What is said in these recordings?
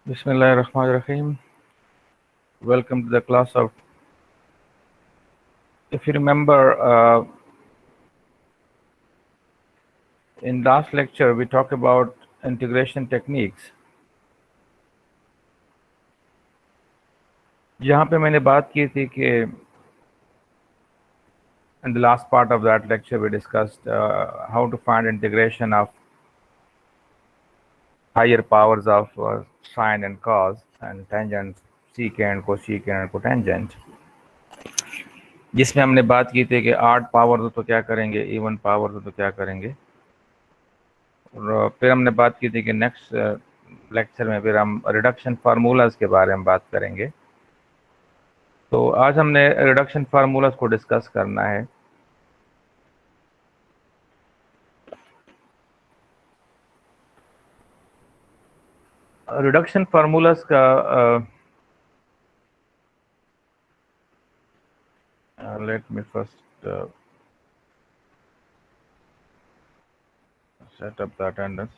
Bismillahirrahmanirrahim. Welcome to the class of. If you remember, in last lecture we talked about integration techniques. जहाँ पे मैंने बात की थी कि in the last part of that lecture we discussed how to find integration of higher powers of sine and cos and tangent, secant, cosecant and cotangent. जिसमें हमने बात की थी कि 8 पावर हो तो क्या करेंगे, इवन पावर हो तो क्या करेंगे, और फिर हमने बात की थी कि नेक्स्ट लेक्चर में फिर हम रिडक्शन फार्मूलाज के बारे में बात करेंगे। तो आज हमने रिडक्शन फार्मूलाज को डिस्कस करना है। रिडक्शन फार्मूलाज का let me first set up the attendance.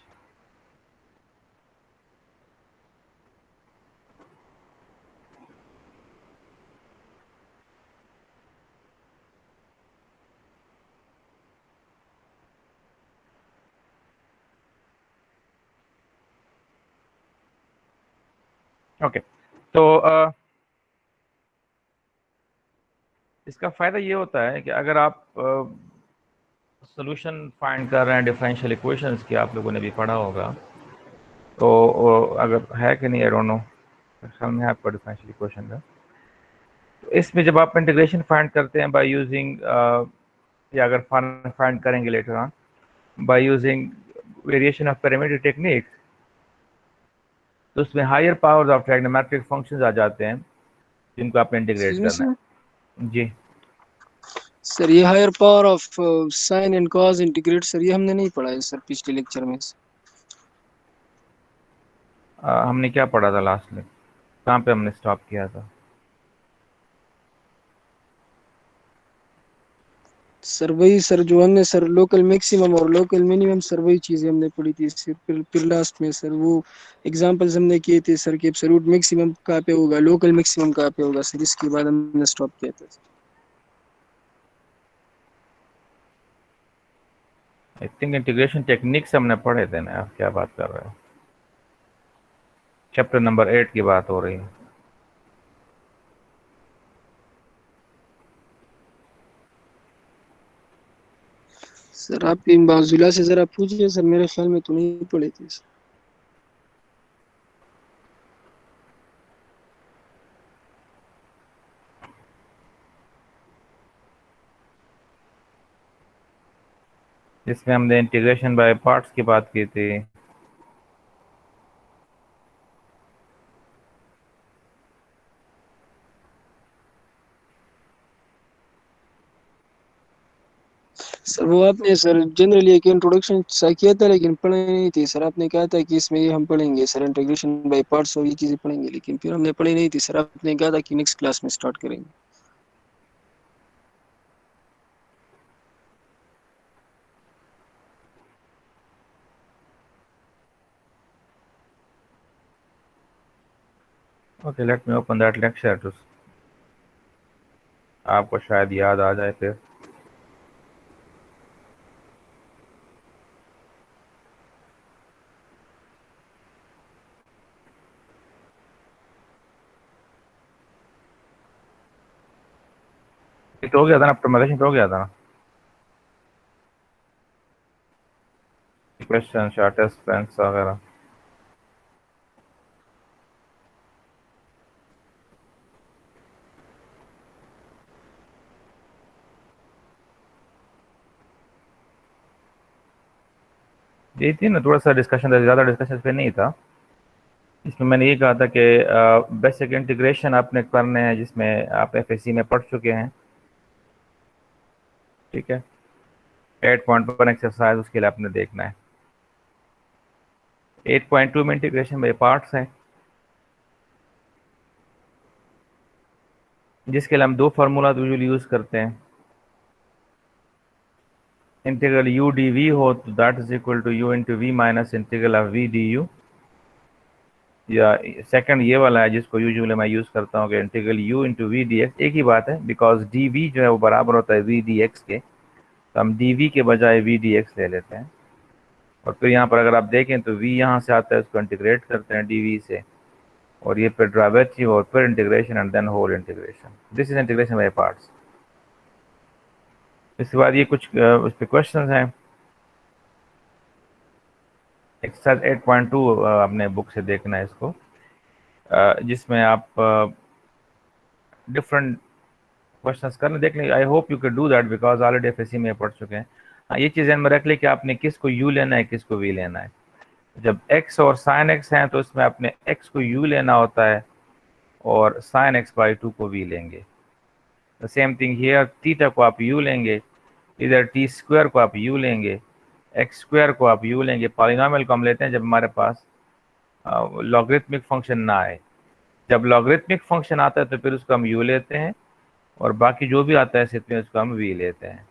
Okay, तो इसका फ़ायदा ये होता है कि अगर आप सोल्यूशन फाइंड कर रहे हैं डिफरेंशियल इक्वेशंस की, आप लोगों ने भी पढ़ा होगा, तो अगर है कि नहीं आई डोंट नो, ख्याल में आपका डिफरेंशियल इक्वेशन का, तो इसमें जब आप इंटीग्रेशन फाइंड करते हैं बाय यूजिंग या अगर फाइंड करेंगे later on by using variation of parameter technique, तो उसमें higher powers of trigonometric functions आ जाते हैं जिनको आपने इंटीग्रेट करना है। जी सर, ये higher power of sine and cos integrate, sir ये हमने नहीं पढ़ा है सर पिछले लेक्चर में। हमने क्या पढ़ा था लास्ट में, कहाँ पे हमने स्टॉप किया था? सर वही सर जो हमने सर लोकल मैक्सिमम और लोकल मिनिमम, सर वही चीजें हमने पढ़ी थी सर। फिर लास्ट में सर वो एग्जांपल्स हमने किए थे सर कि एब्सोल्यूट मैक्सिमम कहाँ पे होगा, लोकल मैक्सिमम कहाँ पे होगा सर। इसके बाद हमने स्टॉप किया था। आई थिंक इंटीग्रेशन टेक्निक्स हमने पढ़े थे ना, आप क्या बात कर रहे हो? चैप्टर नंबर 8 की बात हो रही है। सर आप इन बाजुला से जरा पूछिए सर, मेरे ख्याल में तो नहीं पढ़े थे सर। जिसमें हमने इंटीग्रेशन बाय पार्ट्स की बात की थी। सर वो आपने सर जनरली एक इंट्रोडक्शन सा किया था लेकिन पढ़े नहीं थे सर। आपने कहा था कि इसमें ये हम पढ़ेंगे सर, इंटीग्रेशन बाय पार्ट्स और ये चीजें पढ़ेंगे, लेकिन फिर हमने पढ़ी नहीं थी सर। आपने कहा था कि नेक्स्ट क्लास में स्टार्ट करेंगे। Okay, let me open that lecture to, आपको शायद याद आ जाए फिर। तो हो गया था ना, ऑप्टिमाइजेशन तो हो गया था ना, क्वेश्चन शॉर्टेस्ट लेंथ वगैरह। यही थी ना, थोड़ा सा डिस्कशन था, ज़्यादा डिस्कशन पे नहीं था। इसमें मैंने ये कहा था कि बेसिक इंटीग्रेशन आपने करने हैं जिसमें आप एफएससी में पढ़ चुके हैं, ठीक है। 8.1 एक्सरसाइज उसके लिए आपने देखना है। 8.2 में इंटीग्रेशन बाय पार्ट्स है, जिसके लिए हम दो फार्मूला यूजुअली यूज करते हैं। इंटीग्रल u dv हो तो that is equal to u into v minus integral of v du। या सेकंड ये वाला है जिसको यूजुअली मैं यूज़ करता हूँ कि integral u into v d x, एक ही बात है, बिकॉज डी वी जो है वो बराबर होता है वी डी एक्स के, तो हम डी वी के बजाय वी डी एक्स ले लेते हैं। और फिर यहाँ पर अगर आप देखें तो v यहाँ से आता है, उसको इंटीग्रेट करते हैं डी वी से, और ये फिर डेरिवेटिव और फिर integration and then whole integration. This is integration by parts. इसके बाद ये कुछ उस पर क्वेश्चन हैं। एक्सरसाइज 8.2 आपने बुक से देखना है इसको, जिसमें आप डिफरेंट क्वेश्चंस करने देख लें। आई hope you can do that because already FSc में पढ़ चुके हैं। हाँ, ये चीज़ में रख ले कि आपने किसको u लेना है, किसको v लेना है। जब x और sin x हैं तो इसमें आपने x को u लेना होता है और sin x/2 को v लेंगे। The same thing here, theta को आप u लेंगे, इधर t स्क्वायर को आप u लेंगे, x स्क्वायर को आप u लेंगे। पॉलिनोमियल को हम लेते हैं जब हमारे पास लॉगरिथमिक फंक्शन ना आए। जब लॉगरिथमिक फंक्शन आता है तो फिर उसको हम u लेते हैं, और बाकी जो भी आता है स्थिति में उसको हम v लेते हैं।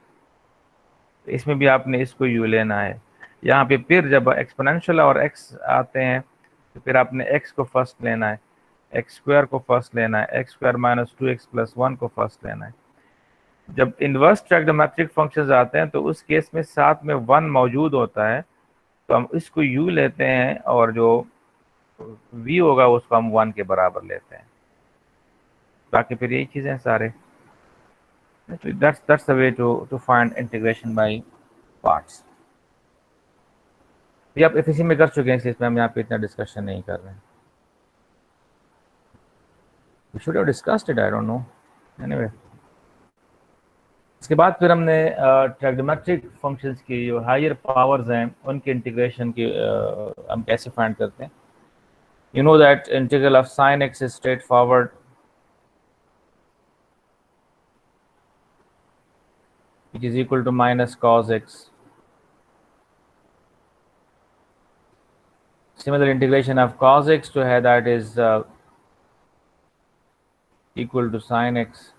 तो इसमें भी आपने इसको u लेना है। यहाँ पे फिर जब एक्सपोनेंशियल और x आते हैं तो फिर आपने x को फर्स्ट लेना है, x स्क्वायर को फर्स्ट लेना है, x square minus 2x plus 1 को फर्स्ट लेना है। जब इन्वर्स ट्रिग्नोमेट्रिक फंक्शंस आते हैं तो उस केस में साथ में 1 मौजूद होता है, तो हम इसको u लेते हैं और जो v होगा उसको हम 1 के बराबर लेते हैं। बाकी फिर यही चीज़ें सारे। That's the way to find integration by parts। ये आप एफएससी में कर चुके हैं, इसलिए हम यहाँ पे इतना डिस्कशन नहीं कर रहे हैं। We should have discussed it, I don't know. Anyway, इसके बाद फिर हमने ट्रिग्नोमेट्रिक फंक्शंस की जो हायर पावर्स हैं उनके इंटीग्रेशन की हम कैसे फाइंड करते हैं। You know that integral of sin x is straightforward, which is equal to minus cos x. Similar integration of cos x जो है that is equal to sin x.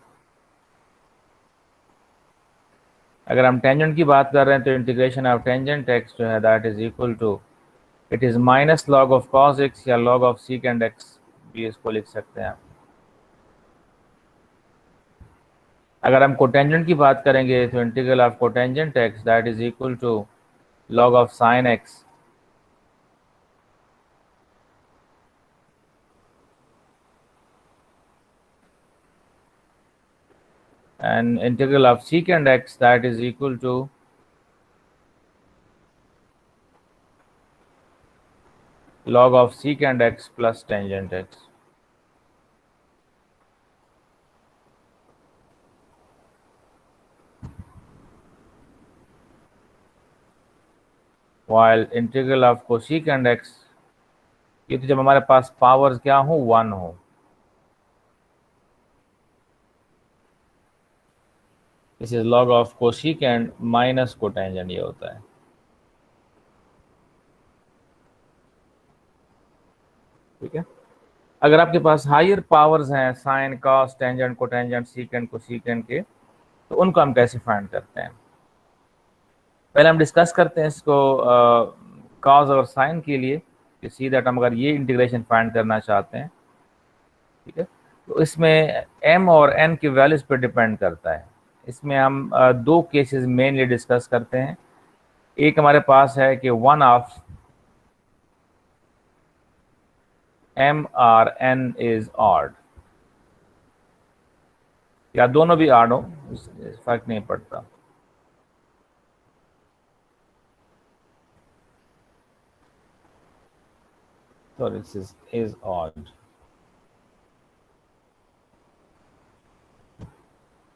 अगर हम टेंजेंट की बात कर रहे हैं तो इंटीग्रेशन ऑफ टेंजेंट x जो है that is equal to, it is minus log of cos x या log of secant x भी इसको लिख सकते हैं। अगर हम कोटेंजेंट की बात करेंगे तो integral of cotangent x that is equal to log of sin x and integral of secant x that is equal to log of secant x plus tangent x. While integral of cosecant x, ये तो जब हमारे पास powers क्या हो, 1 हो। This is log of cosecant minus cotangent, ये होता है। ठीक है, अगर आपके पास हायर पावर्स हैं sine, cos, tangent, cotangent, secant, cosecant के, तो उनको हम कैसे फाइंड करते हैं। पहले हम डिस्कस करते हैं इसको कॉस और साइन के लिए, कि सी दैट हम अगर ये इंटीग्रेशन फाइंड करना चाहते हैं, ठीक है, तो इसमें m और n की वैल्यूज पर डिपेंड करता है। इसमें हम दो केसेस मेनली डिस्कस करते हैं। एक हमारे पास है कि वन ऑफ m और n इज ऑड, या दोनों भी ऑड हो, फर्क नहीं पड़ता। So this is odd।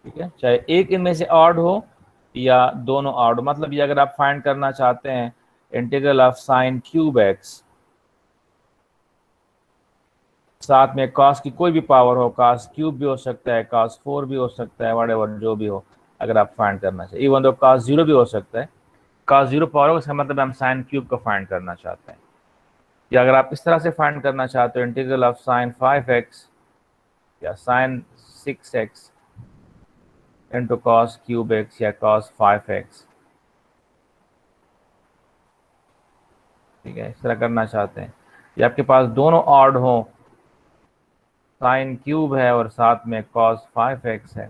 ठीक है, चाहे एक इनमें से ऑड हो या दोनों ऑड हो। मतलब ये अगर आप फाइंड करना चाहते हैं integral of sign cube x, साथ में कॉस की कोई भी पावर हो, कॉस क्यूब भी हो सकता है, कॉस 4 भी हो सकता है, व्हाटएवर जो भी हो, अगर आप फाइंड करना चाहिए। इवन दो कॉस 0 भी हो सकता है, कॉस 0 पावर हो, इसका मतलब हम साइन क्यूब को फाइंड करना चाहते हैं। या अगर आप इस तरह से फाइंड करना चाहते हो इंटीग्रल ऑफ साइन 5x या sine 6x into cos cube x या कॉस 5x, ठीक है, इस तरह करना चाहते हैं। ये आपके पास दोनों ऑड हो, साइन क्यूब है और साथ में cos 5x है,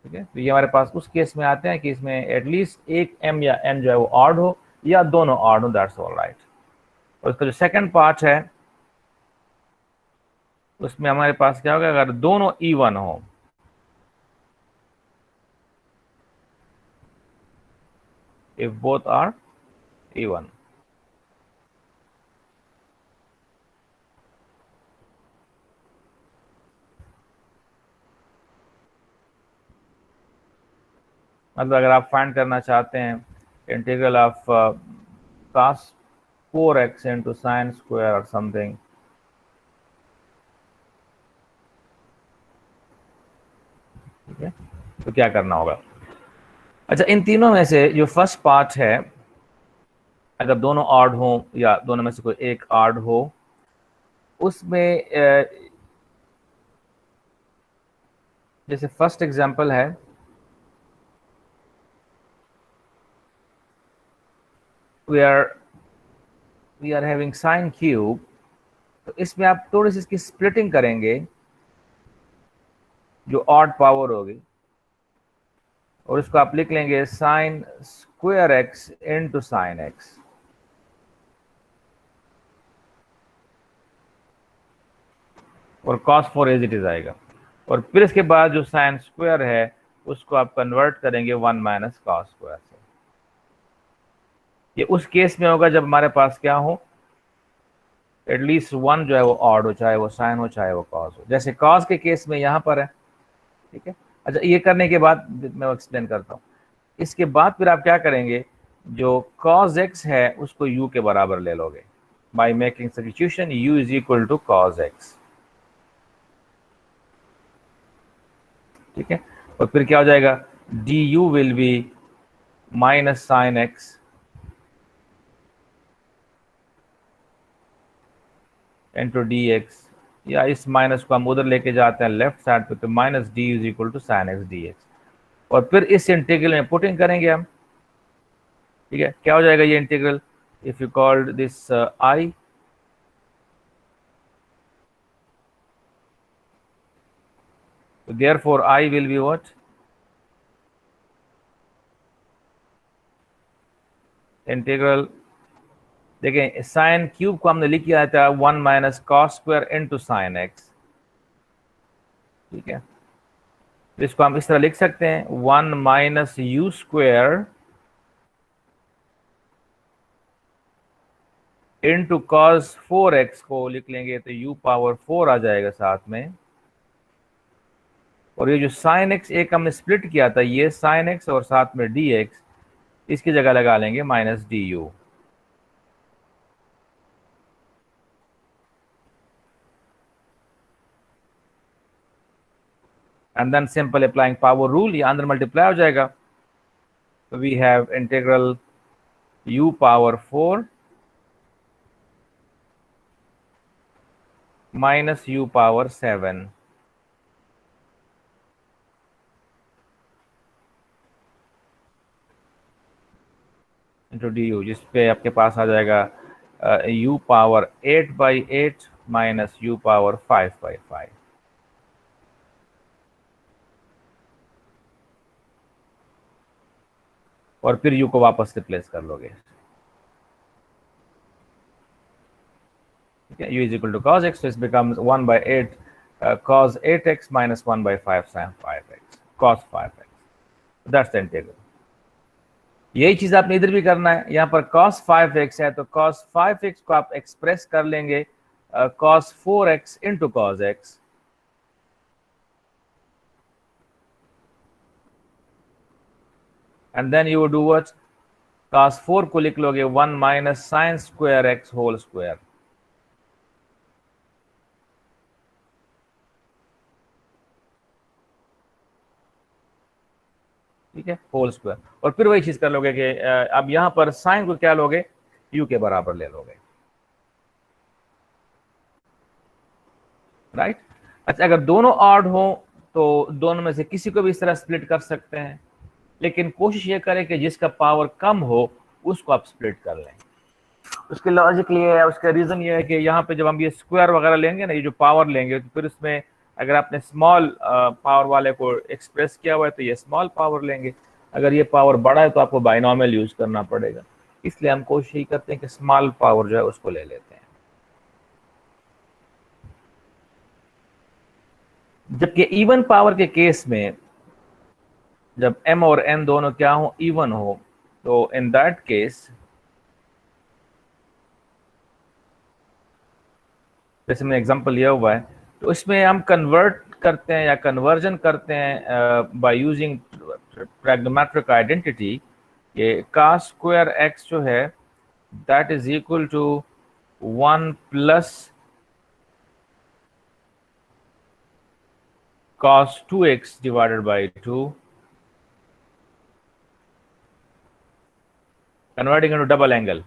ठीक है। तो ये हमारे पास उस केस में आते हैं कि इसमें एटलीस्ट एक m या n जो है वो ऑड हो या दोनों ऑड हो, दैट्स ऑल राइट। और इसका जो सेकंड पार्ट है उसमें हमारे पास क्या होगा, अगर दोनों इवन हो, इफ बोथ आर इवन। मतलब अगर आप फाइंड करना चाहते हैं integral of cos 4x into sin square और समथिंग, ठीक है, तो क्या करना होगा। अच्छा, इन तीनों में से जो फर्स्ट पार्ट है, अगर दोनों ऑड हो या दोनों में से कोई एक ऑड हो, उसमें जैसे फर्स्ट एग्जांपल है, we are having sine cube, तो इसमें आप थोड़ी सी इसकी स्प्लिटिंग करेंगे जो ऑड पावर होगी, और इसको आप लिख लेंगे sign square x into sine x. और cos 4 एज इट इज आएगा, और फिर इसके बाद जो साइन स्क्वायर है उसको आप कन्वर्ट करेंगे 1 माइनस cos स्क्वायर से। ये उस केस में होगा जब हमारे पास क्या हो, एटलीस्ट वन जो है वो ऑड हो, चाहे वो साइन हो चाहे वो cos हो, जैसे cos के केस में यहाँ पर है, ठीक है। अच्छा, ये करने के बाद मैं एक्सप्लेन करता हूँ। इसके बाद फिर आप क्या करेंगे, जो cos x है उसको u के बराबर ले लोगे by making substitution u is equal to cos x, ठीक है। और फिर क्या हो जाएगा, du will be minus sign x into D x, या इस माइनस को हम उधर लेके जाते हैं लेफ्ट साइड पे, तो minus d is equal to sine x d x. और फिर इस इंटीग्रल में पुटिंग करेंगे हम, ठीक है। क्या हो जाएगा ये integral, if you called this I, therefore I will be what, integral, देखें साइन क्यूब को हमने लिख किया था 1 minus cos square into sine x, ठीक है। तो इसको हम इस तरह लिख सकते हैं 1 minus u square into cos 4x को लिख लेंगे तो u पावर 4 आ जाएगा साथ में। और ये जो साइन x एक हमने स्प्लिट किया था, ये साइन x और साथ में dx, इसकी जगह लगा लेंगे minus du। And then simple applying power rule, ये अंदर मल्टीप्लाई हो जाएगा। तो we have integral u power 4 minus u power 7 into d u, जिसपे आपके पास आ जाएगा u power 8/8 minus u power 5/5। और फिर u को वापस रिप्लेस कर लोगे, ठीक है। u is equal to cos x, so it becomes 1/8 cos 8x minus 1/5 sin 5x cos 5x, that's the integral। यही चीज आपने इधर भी करना है, यहाँ पर cos 5x है तो cos 5x को आप एक्सप्रेस कर लेंगे cos 4x into cos x, and then you do what, cos 4 को लिख लोगे 1 minus sine square x whole square, ठीक है, होल स्क्वायर। और फिर वही चीज कर लोगे कि अब यहां पर साइन को क्या लोगे, u के बराबर ले लोगे, राइट। अच्छा, अगर दोनों ऑड हो तो दोनों में से किसी को भी इस तरह स्प्लिट कर सकते हैं, लेकिन कोशिश ये करें कि जिसका पावर कम हो उसको आप स्प्लिट कर लें। उसके लॉजिक ये है, उसका रीज़न ये है कि यहाँ पे जब हम ये स्क्वायर वगैरह लेंगे ना, ये जो पावर लेंगे, तो फिर उसमें अगर आपने स्मॉल पावर वाले को एक्सप्रेस किया हुआ है तो ये स्मॉल पावर लेंगे, अगर ये पावर बड़ा है तो आपको बाइनॉमियल यूज करना पड़ेगा। इसलिए हम कोशिश यही करते हैं कि स्मॉल पावर जो है उसको ले लेते हैं। जबकि इवन पावर के केस में जब m और n दोनों क्या हो, इवन हो, तो इन दैट केस जैसे मैंने एग्जांपल लिया हुआ है, तो इसमें हम कन्वर्ट करते हैं या कन्वर्जन करते हैं बाय यूजिंग ट्रिग्नोमेट्रिक आइडेंटिटी। ये cos स्क्वायर x जो है that is equal to 1 plus cos 2x divided by 2, converting into double angle,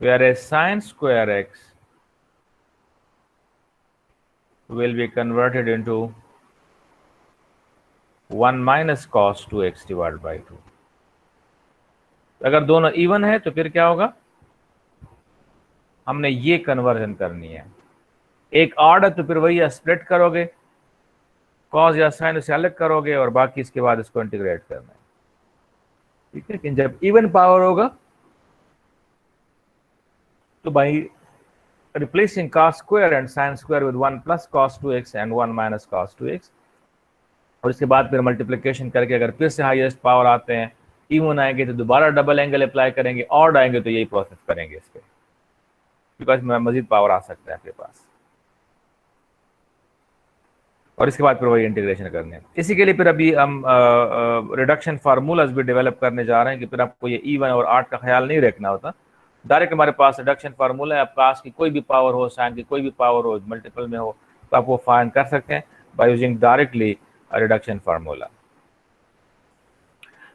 whereas sin square x will be converted into 1 minus cos 2x divided by 2। अगर दोनों even है तो फिर क्या होगा, हमने ये कन्वर्जन करनी है। एक ऑड है तो फिर वही स्प्लिट करोगे, कॉस या साइन उसे अलग करोगे और बाकी इसके बाद इसको इंटीग्रेट करना है, ठीक है। लेकिन जब इवन पावर होगा तो by replacing cos square and sin square with 1 plus cos 2x and 1 minus cos 2x, और इसके बाद फिर मल्टीप्लिकेशन करके अगर फिर से हाईएस्ट पावर आते हैं, इवन आएंगे तो दोबारा डबल एंगल अप्लाई करेंगे, ऑड आएंगे तो यही प्रोसेस करेंगे इस पे, बिकॉज मजीद पावर आ सकता है आपके पास, और इसके बाद फिर वही इंटीग्रेशन करने हैं। इसी के लिए फिर अभी हम रिडक्शन फार्मूलाज भी डेवलप करने जा रहे हैं कि फिर आपको ये इवन और ऑड का ख्याल नहीं रखना होता, डायरेक्ट हमारे पास रिडक्शन फार्मूला है। आप कास की कोई भी पावर हो, साइन की कोई भी पावर हो, मल्टीपल में हो, तो आप वो फाइंड कर सकते हैं by using directly reduction formula.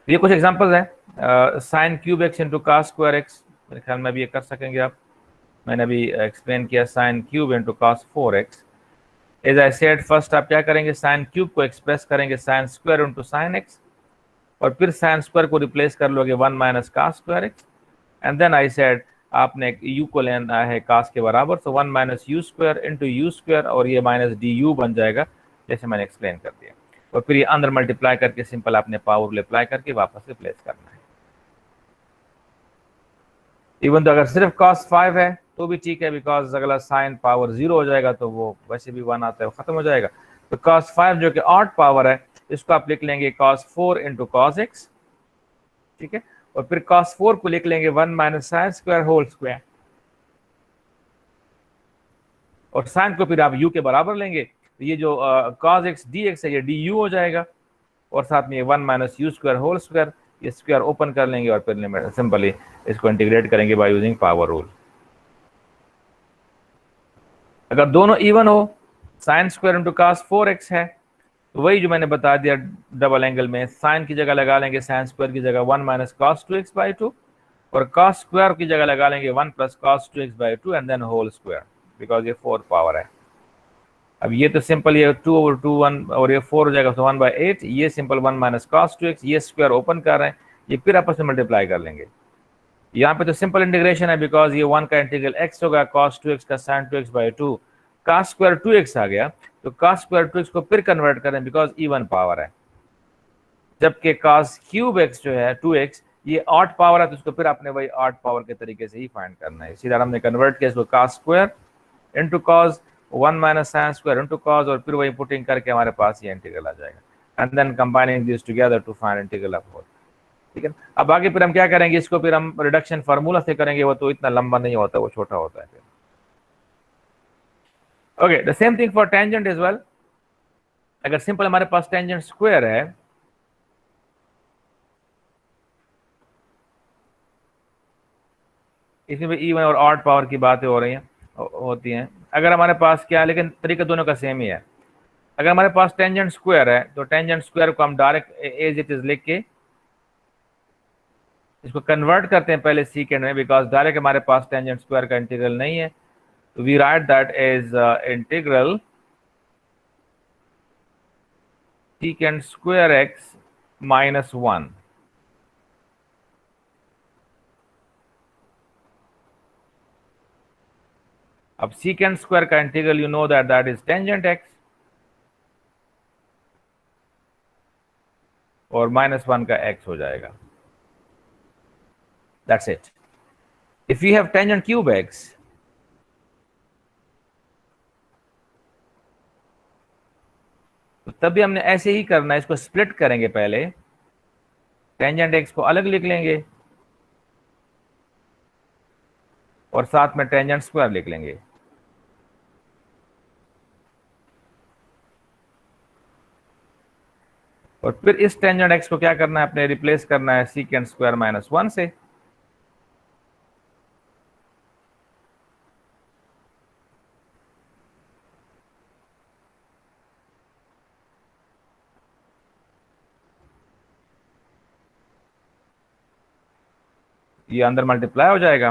ये कुछ एग्जांपल्स हैं, sine cube x into cos square x, मेरे ख्याल में भी ये कर सकेंगे आप। मैंने अभी एक्सप्लेन किया sine cube into cos 4x। As I said, first आप क्या करेंगे, साइन क्यूब को एक्सप्रेस करेंगे sine square into sine x, और फिर साइन स्क्वायर को रिप्लेस कर लोगे 1 minus cos square x, and then I said आपने यू को लेना है कास के बराबर, तो 1 minus u square into u square, और ये माइनस डी यू बन जाएगा जैसे मैंने एक्सप्लेन कर दिया, और फिर ये अंदर मल्टीप्लाई करके सिंपल आपने पावर अप्लाई करके वापस रिप्लेस करना है। इवन तो अगर सिर्फ cos 5 है तो भी ठीक है, बिकॉज अगला साइन पावर 0 हो जाएगा तो वो वैसे भी 1 आता है, वो खत्म हो जाएगा। तो cos 5 जो कि ऑड पावर है, इसको आप लिख लेंगे cos 4 इंटू cos x, ठीक है, और फिर cos 4 को लिख लेंगे 1 minus sine square whole square, और साइन को फिर आप u के बराबर लेंगे, तो ये जो cos x dx है ये du हो जाएगा, और साथ में ये 1 minus u square whole square, ये स्क्वायर ओपन कर लेंगे और फिर सिंपली इसको इंटीग्रेट करेंगे बाय यूजिंग पावर रूल। अगर दोनों इवन हो, sign square into cos 4x है, तो वही जो मैंने बता दिया डबल एंगल में, साइन की जगह लगा लेंगे साइन स्क्वायर की जगह 1 माइनस कॉस 2x बाई 2, और कॉस स्क्वायर की जगह लगा लेंगे 1 plus cos 2x by 2 and then whole square, because ये 4 पावर है। अब ये तो सिंपल ये 2 ओवर 2 1 और ये 4 हो जाएगा, तो 1/8, ये सिंपल 1 माइनस कॉस 2x, ये स्क्वायर ओपन कर रहे हैं, ये फिर आपस में मल्टीप्लाई कर लेंगे। यहाँ पे तो सिंपल इंटीग्रेशन है, बिकॉज ये 1 का इंटीग्रल x होगा, cos 2x का sin 2x by 2, cos square 2x आ गया, तो cos स्क्वायर 2x को फिर कन्वर्ट करें बिकॉज इवन पावर है, जबकि cos क्यूब x जो है 2x ये ऑड पावर है, तो उसको फिर आपने वही ऑड पावर के तरीके से ही फाइंड करना है। इसी तरह हमने कन्वर्ट किया इसको cos square into cos 1 minus sine square into cos, और फिर वही पुटिंग करके हमारे पास ये इंटीग्रल आ जाएगा, and then combining this together to find integral of whole, ठीक है। अब आगे फिर हम क्या करेंगे, इसको फिर हम रिडक्शन फार्मूला से करेंगे, वो तो इतना लंबा नहीं होता, वो छोटा होता है फिर। Okay, the same thing for tangent as well. अगर सिंपल हमारे पास टेंजेंट स्क्वायर है, इसमें भी इवन और ऑड पावर की बातें हो रही हैं होती हैं। अगर हमारे पास क्या है, लेकिन तरीका दोनों का सेम ही है। अगर हमारे पास टेंजेंट स्क्वायर है, तो टेंजेंट स्क्वायर को हम डायरेक्ट एज इट इज लिख के इसको कन्वर्ट करते हैं पहले सीकेंड में, बिकॉज डायरेक्ट हमारे पास टेंजेंट स्क्वायर का इंटीग्रल नहीं है, तो we write that as integral secant square x minus 1, अब सीकेंड स्क्वायर का integral you know that is tangent x, और -1 का x हो जाएगा। That's it. If you have tangent cube x, तो तब भी हमने ऐसे ही करना है, इसको स्प्लिट करेंगे पहले, टेंजेंट x को अलग लिख लेंगे और साथ में टेंजेंट स्क्वायर लिख लेंगे। और फिर इस टेंजेंट x को क्या करना है, अपने रिप्लेस करना है सीकेंड स्क्वायर -1 से। ये अंदर मल्टीप्लाई हो जाएगा,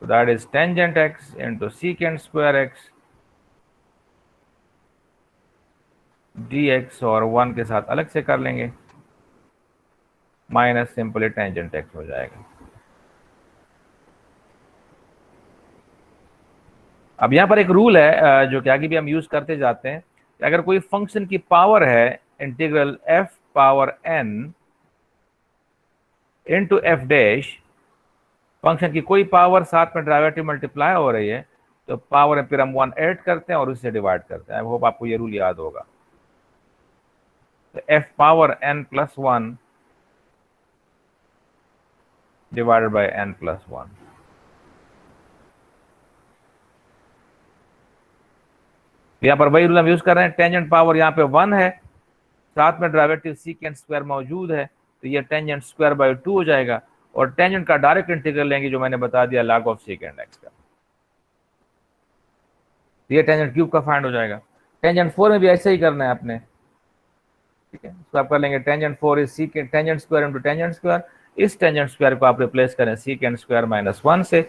तो that is tangent x into सीकेंड square x dx, और 1 के साथ अलग से कर लेंगे, माइनस सिंपली टेंजेंट x हो जाएगा। अब यहां पर एक रूल है जो कि आगे भी हम यूज करते जाते हैं, कि अगर कोई फंक्शन की पावर है integral f power n into f dash, function की कोई पावर साथ में डेरिवेटिव मल्टीप्लाई हो रही है, तो पावर में फिर हम 1 ऐड करते हैं और उससे डिवाइड करते हैं। आई होप आपको ये रूल याद होगा। तो f power n plus 1 divided by n plus 1। यहाँ पर वही रूल हम यूज कर रहे हैं, टेंजेंट पावर यहाँ पे 1 है, साथ में डेरिवेटिव सीकेंड स्क्वायर मौजूद है, तो ये टेंजेंट स्क्वायर बाय 2 हो जाएगा, और टेंजेंट का डायरेक्ट इंटीग्रल लेंगे जो मैंने बता दिया log ऑफ सीकेंड एक्स का, ये टेंजेंट क्यूब का फाइंड हो जाएगा। टेंजेंट 4 में भी ऐसे ही करना है आपने, ठीक है। तो आप कर लेंगे tangent 4 is secant tangent square into tangent square, इस टेंजेंट स्क्वायर को आप रिप्लेस करें सीकेंड स्क्वायर -1 से,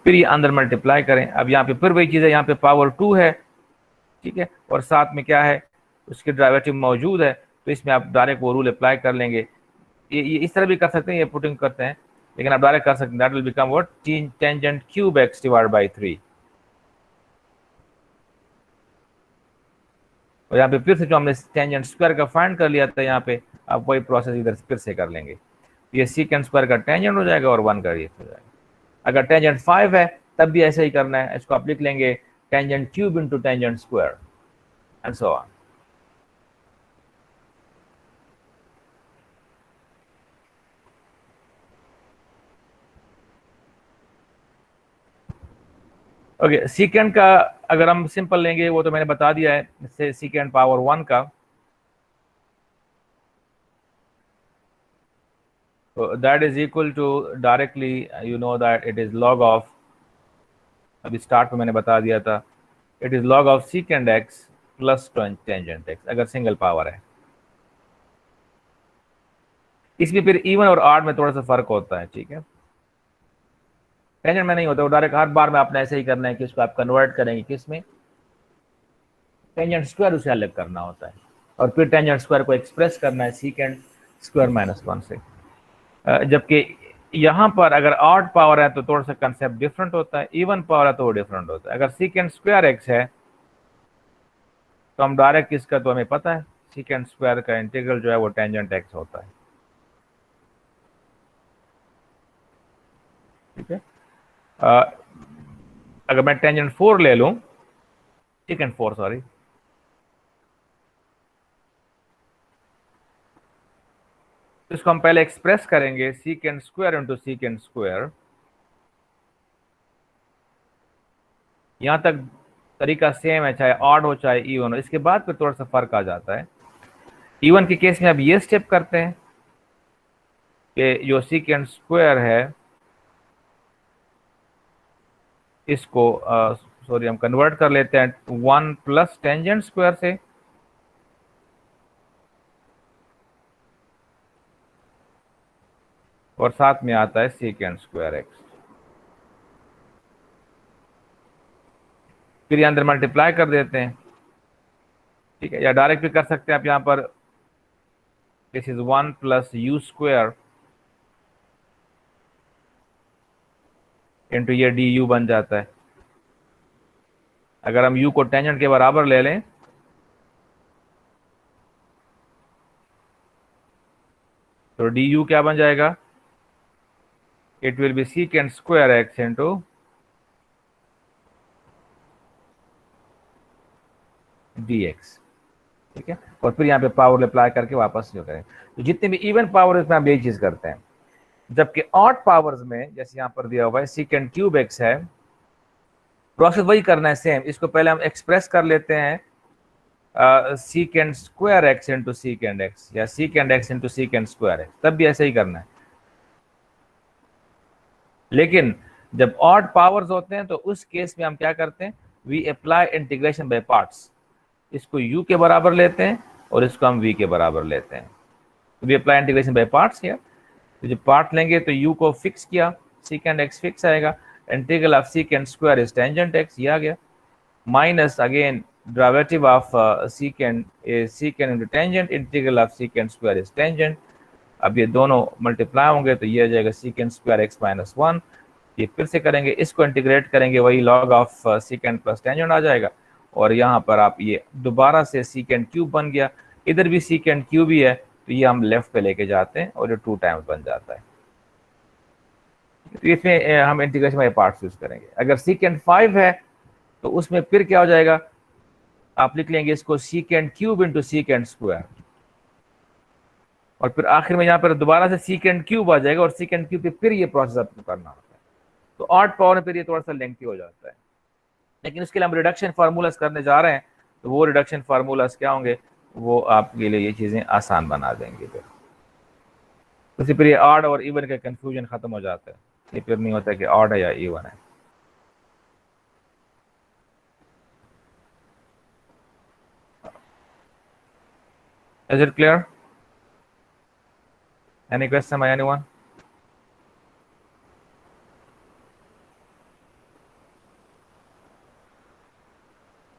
फिर ये अंदर मल्टीप्लाई करें। अब यहाँ पे फिर वही चीज़ है, यहाँ पे पावर 2 है, ठीक है, और साथ में क्या है, उसके डेरिवेटिव मौजूद है, तो इसमें आप डायरेक्ट वो रूल अप्लाई कर लेंगे। ये इस तरह भी कर सकते हैं, ये पुटिंग करते हैं, लेकिन आप डायरेक्ट कर सकते हैं, that will become what, tangent cube x divided by 3। और यहाँ पे फिर से जो हमने टेंजेंट स्क्वायर का फाइंड कर लिया था, यहाँ पे आप वही प्रोसेस इधर फिर से कर लेंगे, ये सीकेंड स्क्वायर का टेंजेंट हो जाएगा और 1 का ये हो जाएगा। अगर टेंजेंट 5 है तब भी ऐसे ही करना है, इसको आप लिख लेंगे tangent cube into tangent square and so on. Okay, सीकेंड का अगर हम सिंपल लेंगे, वो तो मैंने बता दिया है, इससे सीकेंड पावर 1 का, that is equal to directly you know that it is log of, अभी स्टार्ट में मैंने बता दिया था, it is log of secant x plus tangent x, अगर सिंगल पावर है। इसमें फिर इवन और ऑड में थोड़ा सा फर्क होता है, ठीक है, टेंजेंट में नहीं होता, वो डायरेक्ट हर बार में आपने ऐसे ही करना है कि इसको आप कन्वर्ट करेंगे किस में, टेंजेंट स्क्वायर उसे अलग करना होता है, और फिर टेंजेंट स्क्वायर को एक्सप्रेस करना है सीकेंड स्क्वायर -1 से। जबकि यहाँ पर अगर ऑड पावर है तो थोड़ा सा कंसेप्ट डिफरेंट होता है, इवन पावर है तो वो डिफरेंट होता है। अगर सीकेंड स्क्वायर एक्स है तो हम डायरेक्ट इसका, तो हमें पता है सीकेंड स्क्वायर का इंटीग्रल जो है वो टेंजेंट एक्स होता है, ठीक है। अगर मैं टेंजेंट 4 ले लूं, सीकेंड 4 सॉरी, तो इसको हम पहले एक्सप्रेस करेंगे secant square into secant square. यहां तक तरीका सेम है, चाहे ऑड हो चाहे इवन हो, इसके बाद फिर थोड़ा सा फर्क आ जाता है। इवन के केस में अब ये स्टेप करते हैं कि जो सीकेंड स्क्वायर है इसको सॉरी हम कन्वर्ट कर लेते हैं 1 प्लस टेंजेंट स्क्वायर से, और साथ में आता है सीकेंड स्क्वायर एक्स, फिर अंदर मल्टीप्लाई कर देते हैं, ठीक है, या डायरेक्ट भी कर सकते हैं आप यहाँ पर, this is 1 plus you square into ये डी यू बन जाता है। अगर हम u को टेंजेंट के बराबर ले लें तो डी यू क्या बन जाएगा, it will be secant square x into D x. ठीक है, और फिर यहाँ पे पावर अप्लाई करके वापस जो करें, तो जितने भी इवन पावर इसमें हम यही चीज करते हैं। जबकि ऑड पावर्स में जैसे यहाँ पर दिया हुआ है सीकेंट क्यूब एक्स है, प्रोसेस वही करना है सेम। इसको पहले हम एक्सप्रेस कर लेते हैं secant square x into secant x या secant x into secant square x, तब भी ऐसे ही करना है। लेकिन जब ऑड पावर्स होते हैं तो उस केस में हम क्या करते हैं, we apply integration by parts. इसको u के बराबर लेते हैं और इसको हम v के बराबर लेते हैं। We apply integration by parts here. तो जब पार्ट लेंगे तो u को फिक्स किया, सीकेंट x फिक्स आएगा, integral of secant square is tangent x, ये आ गया, minus again derivative of secant is secant into tangent, integral of secant square is tangent. अब ये दोनों मल्टीप्लाई होंगे तो ये आ जाएगा सीकेंट स्क्वायर एक्स माइनस 1। ये फिर से करेंगे, इसको इंटीग्रेट करेंगे, वही log of secant plus tangent आ जाएगा। और यहाँ पर आप ये दोबारा से सीकेंट क्यूब बन गया, इधर भी सीकेंट क्यूब ही है तो ये हम लेफ्ट पे लेके जाते हैं और ये 2 टाइम्स बन जाता है। तो इसमें हम इंटीग्रेशन बाय पार्ट्स यूज करेंगे। अगर सीकेंट 5 है तो उसमें फिर क्या हो जाएगा, आप लिख लेंगे इसको secant cube into secant square, और फिर आखिर में यहाँ पर दोबारा से सीकेंट क्यूब आ जाएगा और सीकेंट क्यूब पे फिर ये प्रोसेस आपको करना होता है। तो ऑड पावर में फिर ये थोड़ा सा लेंथी हो जाता है। लेकिन उसके लिए हम रिडक्शन फार्मूलास करने जा रहे हैं, तो वो रिडक्शन फार्मूलास क्या होंगे, वो आपके लिए ये चीज़ें आसान बना देंगे। तो फिर ये ऑड और इवन का कंफ्यूजन खत्म हो जाता है। ये फिर नहीं होता कि ऑड है या इवन है। Is it clear? Any question by anyone?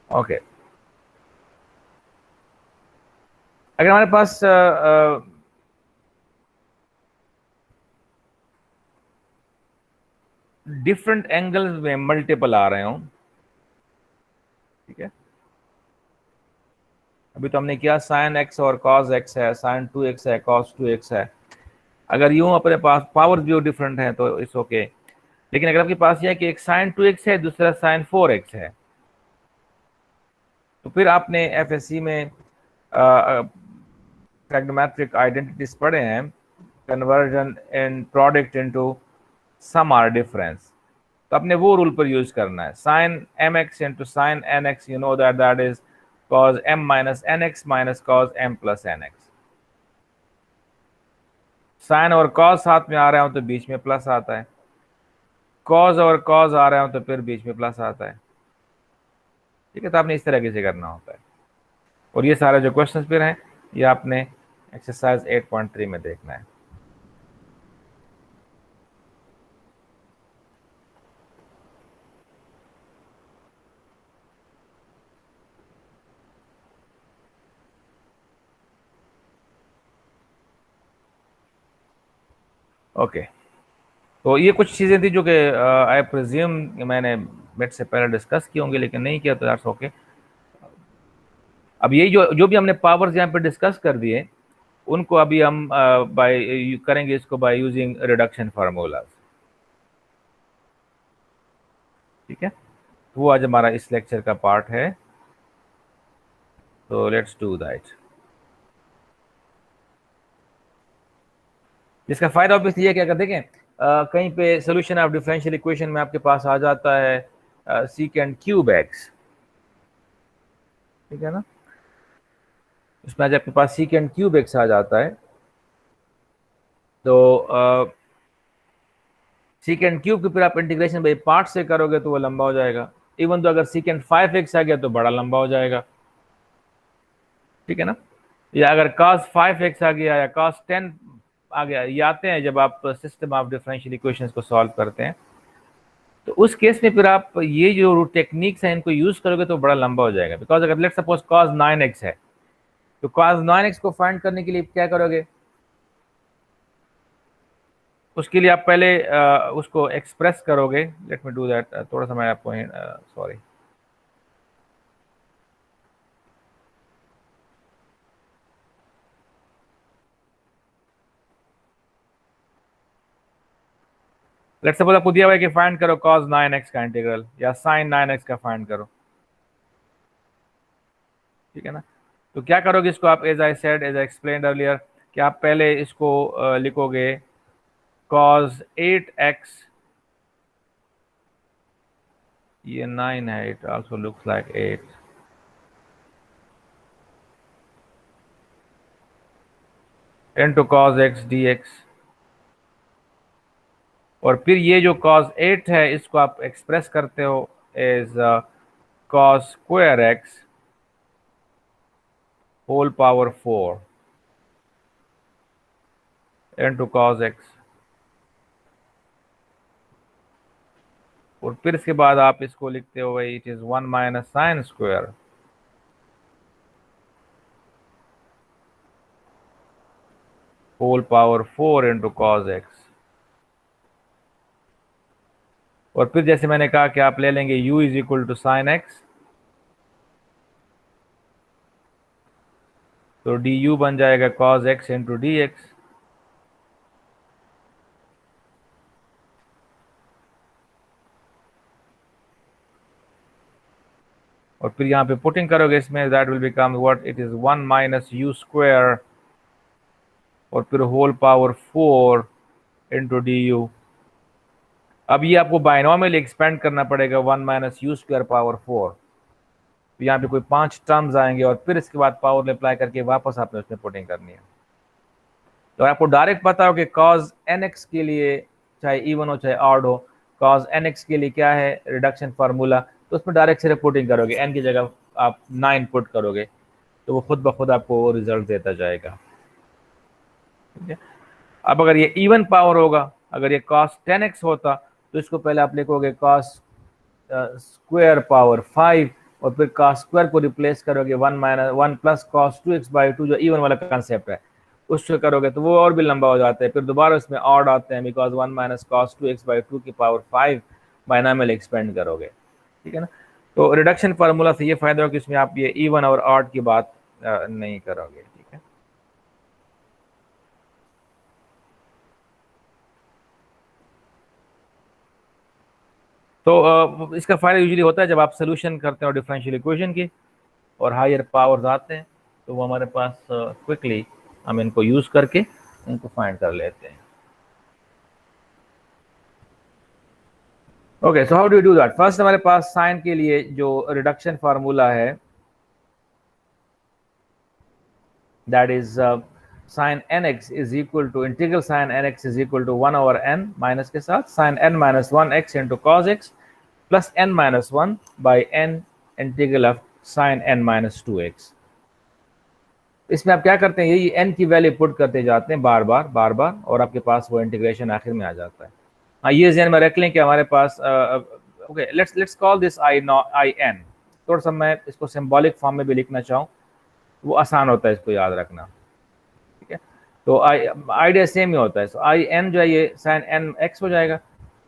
Okay. अगर हमारे पास डिफरेंट एंगल्स में मल्टीपल आ रहे हों, ठीक है, अभी तो हमने किया साइन एक्स और कॉस एक्स है, साइन 2x है, कॉस 2x है। अगर यूं अपने पास पावर भी डिफरेंट है तो इट्स ओके। लेकिन अगर आपके पास यह है कि एक साइन 2x है, दूसरा साइन 4x है, तो फिर आपने एफएससी में ट्रिग्नोमेट्रिक आइडेंटिटीज पढ़े हैं, conversion in product into sum or difference. तो आपने वो रूल पर यूज करना है, sine mx into sine nx, you know that is cos m minus nx minus cos m plus nx। Sine और cos साथ में आ रहे हो तो बीच में प्लस आता है, cos और cos आ रहे हो तो फिर बीच में प्लस आता है। ठीक है, तो आपने इस तरह से करना होता है। और ये सारे जो क्वेश्चन फिर हैं ये आपने एक्सरसाइज 8.3 में देखना है। ओके, तो ये कुछ चीज़ें थी जो कि आई प्रिज्यूम मैंने बेट से पहले डिस्कस की होंगी, लेकिन नहीं किया तो दैट्स ओके। अब ये जो भी हमने पावर्स यहाँ पे डिस्कस कर दिए, उनको अभी हम बाय करेंगे इसको बाय यूजिंग रिडक्शन फार्मूलाज। ठीक है, वो आज हमारा इस लेक्चर का पार्ट है, तो लेट्स डू दैट। जिसका फायदा ऑब्वियसली ये क्या कर देखें, कहीं पे सोल्यूशन ऑफ डिफरेंशियल इक्वेशन में आपके पास आ जाता है सीकेंट क्यूब एक्स, ठीक है ना, इसमें आज आपके पास सीकेंट क्यूब एक्स आ जाता है, तो सीकेंट क्यूब की फिर आप इंटीग्रेशन बाई पार्ट से करोगे तो वो लंबा हो जाएगा। इवन तो अगर सीकेंट 5x आ गया तो बड़ा लंबा हो जाएगा, ठीक है ना, या अगर cos 5x आ गया या cos 10 आ गया, ये आते हैं जब आप सिस्टम ऑफ डिफरेंशियल इक्वेशंस को सॉल्व करते हैं। तो उस केस में फिर आप ये जो टेक्निक्स हैं इनको यूज करोगे तो बड़ा लंबा हो जाएगा। बिकॉज अगर लेट्स सपोज cos 9x है, तो cos 9x को फाइंड करने के लिए क्या करोगे, उसके लिए आप पहले उसको एक्सप्रेस करोगे। Late me do that. थोड़ा सा मैं आपको सॉरी, लेट्स सपोज आपको दिया हुआ है कि फाइंड करो cos 9x का इंटीग्रल या sin 9x का फाइंड करो, ठीक है ना। तो क्या करोगे इसको आप, as I said, as I explained earlier, कि आप पहले इसको लिखोगे cos 8x, ये 9 है, it also looks like 8, into cos x dx, और फिर ये जो cos 8 है इसको आप एक्सप्रेस करते हो as cos square x whole power 4 into cos x, और फिर इसके बाद आप इसको लिखते हो भाई it is 1 minus sine square whole power 4 into cos x, और फिर जैसे मैंने कहा कि आप ले लेंगे u is equal to sine x, तो du बन जाएगा cos x इंटू dx, और फिर यहाँ पे पुटिंग करोगे इसमें, that will become what, it is 1 minus u square और फिर whole power 4 into d u. अब ये आपको बाइनोमियल एक्सपेंड करना पड़ेगा 1 माइनस यू स्क्वायर पावर 4, तो यहाँ पे कोई 5 टर्म्स आएंगे और फिर इसके बाद पावर अप्लाई करके वापस आपने उसमें पुटिंग करनी है। तो आपको डायरेक्ट पता हो कि cos nx के लिए, चाहे इवन हो चाहे ऑड हो, cos nx के लिए क्या है रिडक्शन फार्मूला, तो उसमें डायरेक्ट सिर्फ पुटिंग करोगे, n की जगह आप 9 पुट करोगे तो वो खुद ब खुद आपको रिजल्ट देता जाएगा, ठीक है। अब अगर ये इवन पावर होगा, अगर ये cos 10x होता तो इसको पहले आप लिखोगे cos स्क्वायर पावर 5 और फिर cos स्क्वायर को रिप्लेस करोगे 1 प्लस cos 2x/2 जो इवन वाला कंसेप्ट है उससे करोगे तो वो और भी लंबा हो जाता है, फिर दोबारा इसमें ऑड आते हैं बिकॉज 1 माइनस cos 2x/2 की पावर 5 बाइनोमियल एक्सपेंड करोगे, ठीक है ना। तो रिडक्शन फार्मूला से ये फायदा हो कि इसमें आप ये इवन और ऑड की बात नहीं करोगे, ठीक है। तो इसका फायदा यूजुअली होता है जब आप सोल्यूशन करते हो डिफरेंशियल इक्वेशन की और हायर पावर्स आते हैं तो वो हमारे पास क्विकली हम इनको यूज करके इनको फाइंड कर लेते हैं। Okay, so how do you do that. First हमारे पास साइन के लिए जो रिडक्शन फार्मूला है that is sine nx is equal to integral sine nx is equal to 1 over n minus के साथ साइन n माइनस 1x इंटू cos x plus n minus 1 by n integral of sine n minus 2x। इसमें आप क्या करते हैं, यही n की वैल्यू पुट करते जाते हैं बार बार और आपके पास वो इंटीग्रेशन आखिर में आ जाता है। हाँ, ये ध्यान में रख लें कि हमारे पास okay, let's call this I n। थोड़ा सा मैं इसको सिंबॉलिक फॉर्म में भी लिखना चाहूँ वो आसान होता है इसको याद रखना, ठीक है। तो आइडिया सेम ही होता है। सो आई n जो है ये साइन n x हो जाएगा।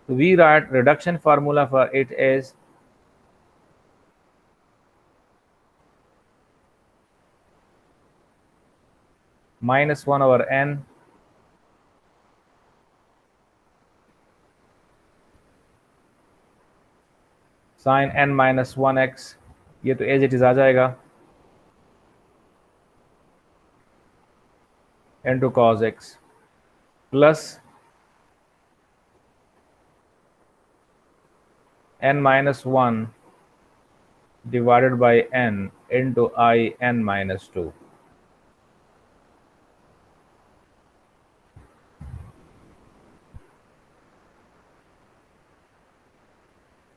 तो we write reduction formula for it is -1 over n sine n minus 1x, ये तो एज इट इज आ जाएगा, into cos x plus n minus 1 divided by n into I n minus 2।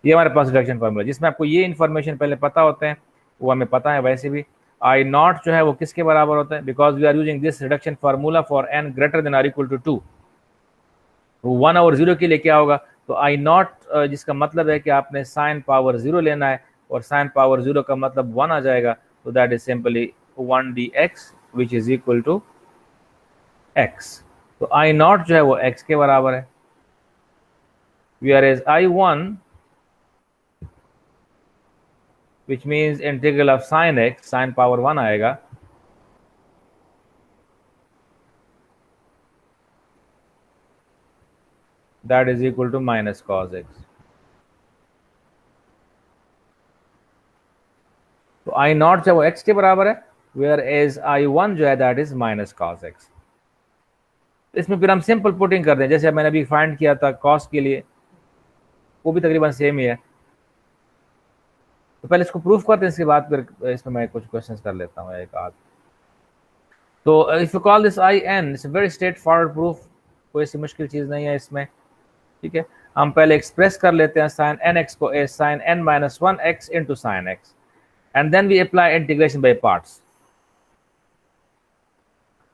ये हमारे पास reduction formula जिसमें आपको ये information पहले पता होते हैं, वो हमें पता है। वैसे भी आई नॉट जो है वो किसके बराबर होता है, because we are using this reduction formula for n greater than or equal to 2। 1 over 0 के लिए क्या होगा, तो आई नॉट जिसका मतलब है कि आपने साइन पावर 0 लेना है और साइन पावर 0 का मतलब 1 आ जाएगा, तो that is simply 1 dx which is equal to x। तो आई नॉट जो है वो x के बराबर है। whereas I1, which means integral of sin x, sin power 1 आएगा, that is equal to minus cos x. तो I नॉट जो x के बराबर है, whereas I1 जो है that is minus cos x. इसमें फिर हम सिंपल पुटिंग कर दें, जैसे मैंने अभी फाइंड किया था cos के लिए, वो भी तकरीबन सेम ही है। तो पहले इसको प्रूफ करते हैं, इसके बाद फिर इसमें मैं कुछ क्वेश्चंस कर लेता हूँ एक आध। तो if you call this I n, it's very straightforward proof, कोई ऐसी मुश्किल चीज़ नहीं है इसमें, ठीक है। हम पहले एक्सप्रेस कर लेते हैं साइन एन एक्स को as sine n minus one x into sine x, and then we apply integration by parts.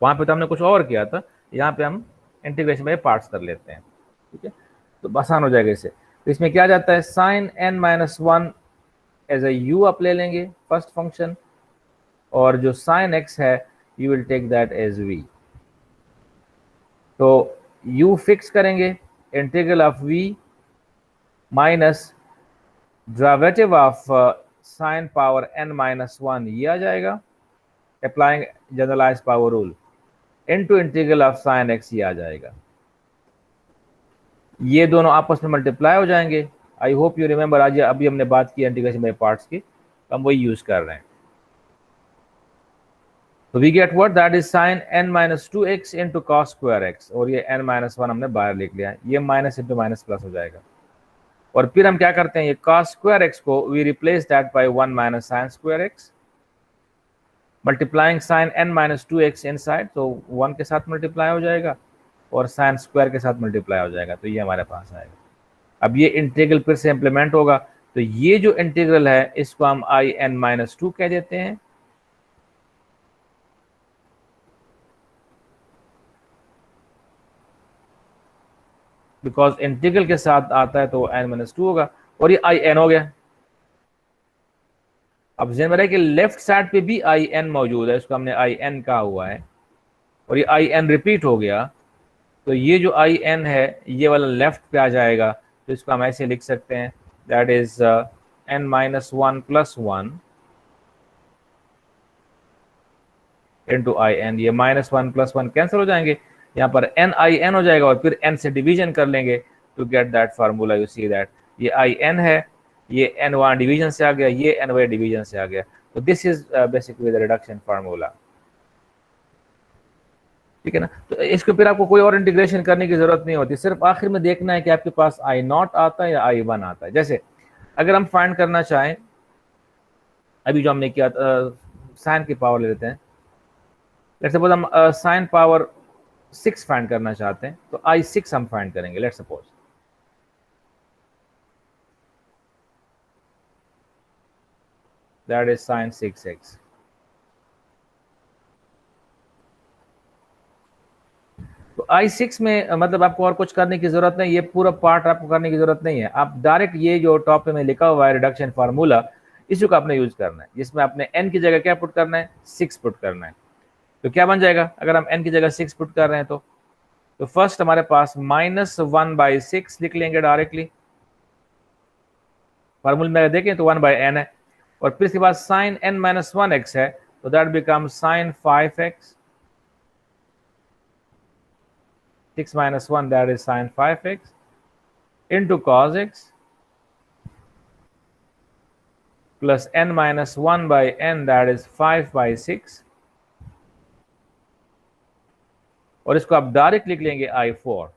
वहां पे तो हमने कुछ और किया था, यहाँ पे हम इंटीग्रेशन बाई पार्ट्स कर लेते हैं, ठीक है, तो आसान हो जाएगा इससे। तो इसमें क्या जाता है, sine n minus one as a u आप ले लेंगे फर्स्ट फंक्शन, और जो साइन एक्स है you will take that as v. तो u फिक्स करेंगे, integral of v minus derivative of sine power n minus one, ये आ जाएगा, applying generalize power rule, into integral of sine x, ये आ जाएगा। ये दोनों आपस में मल्टीप्लाई हो जाएंगे। आई होप यू रिमेंबर, आज अभी हमने बात की इंटीग्रेशन बाय पार्ट्स की, हम वही यूज कर रहे हैं। तो we get what, that is sine n minus two x into cos square x, और ये n माइनस वन हमने बाहर लिख लिया, ये माइनस इंटू माइनस प्लस हो जाएगा। और फिर हम क्या करते हैं, ये कॉस स्क्वायर एक्स को we replace that by one minus sine square x, multiplying sine n minus two x inside, तो वन के साथ मल्टीप्लाई हो जाएगा और साइन स्क्वायर के साथ मल्टीप्लाई हो जाएगा, तो ये हमारे पास आएगा। अब ये इंटीग्रल फिर से इंप्लीमेंट होगा, तो ये जो इंटीग्रल है इसको हम आई एन माइनस टू कह देते हैं, बिकॉज इंटीग्रल के साथ आता है तो एन माइनस टू होगा, और ये आई एन हो गया। अब ध्यान में रहे कि लेफ्ट साइड पे भी आई एन मौजूद है, इसको हमने आई एन कहा हुआ है, और ये आई एन रिपीट हो गया, तो ये जो आई एन है ये वाला लेफ्ट पे आ जाएगा, तो इसको हम ऐसे लिख सकते हैं, that is n minus one plus one into I n. ये minus one plus one cancel हो जाएंगे, यहाँ पर एन आई एन हो जाएगा, और फिर एन से डिवीजन कर लेंगे to get that formula. You see that ये आई एन है, ये एन वहाँ डिवीजन से आ गया, ये एन वाई डिवीजन से आ गया, तो this is basically the reduction formula, ठीक है ना। तो इसको फिर आपको कोई और इंटीग्रेशन करने की जरूरत नहीं होती, सिर्फ आखिर में देखना है कि आपके पास आई नॉट आता है या आई वन आता है। जैसे अगर हम फाइंड करना चाहें, अभी जो हमने किया साइन की पावर ले लेते हैं, लेट्स सपोज हम साइन पावर 6 फाइंड करना चाहते हैं, तो आई 6 हम फाइंड करेंगे, let's suppose that is sign 6x। तो i6 में मतलब आपको और कुछ करने की जरूरत नहीं, ये पूरा पार्ट आपको करने की जरूरत नहीं है, आप डायरेक्ट ये जो टॉप में लिखा हुआ है रिडक्शन फार्मूला, इसी को आपने यूज करना है, जिसमें आपने n की जगह क्या पुट करना है, 6 पुट करना है। तो क्या बन जाएगा, अगर हम n की जगह 6 पुट कर रहे हैं तो फर्स्ट हमारे पास माइनस वन बाई सिक्स लिख लेंगे डायरेक्टली, फार्मूले में देखें तो 1 बाई n है, और फिर इसके बाद sine n minus one x है, तो that become sine 5x, 6 minus 1 that is sin 5x into cos x plus n minus 1 by n that is 5 by 6, और इसको आप डायरेक्ट लिख लेंगे i4,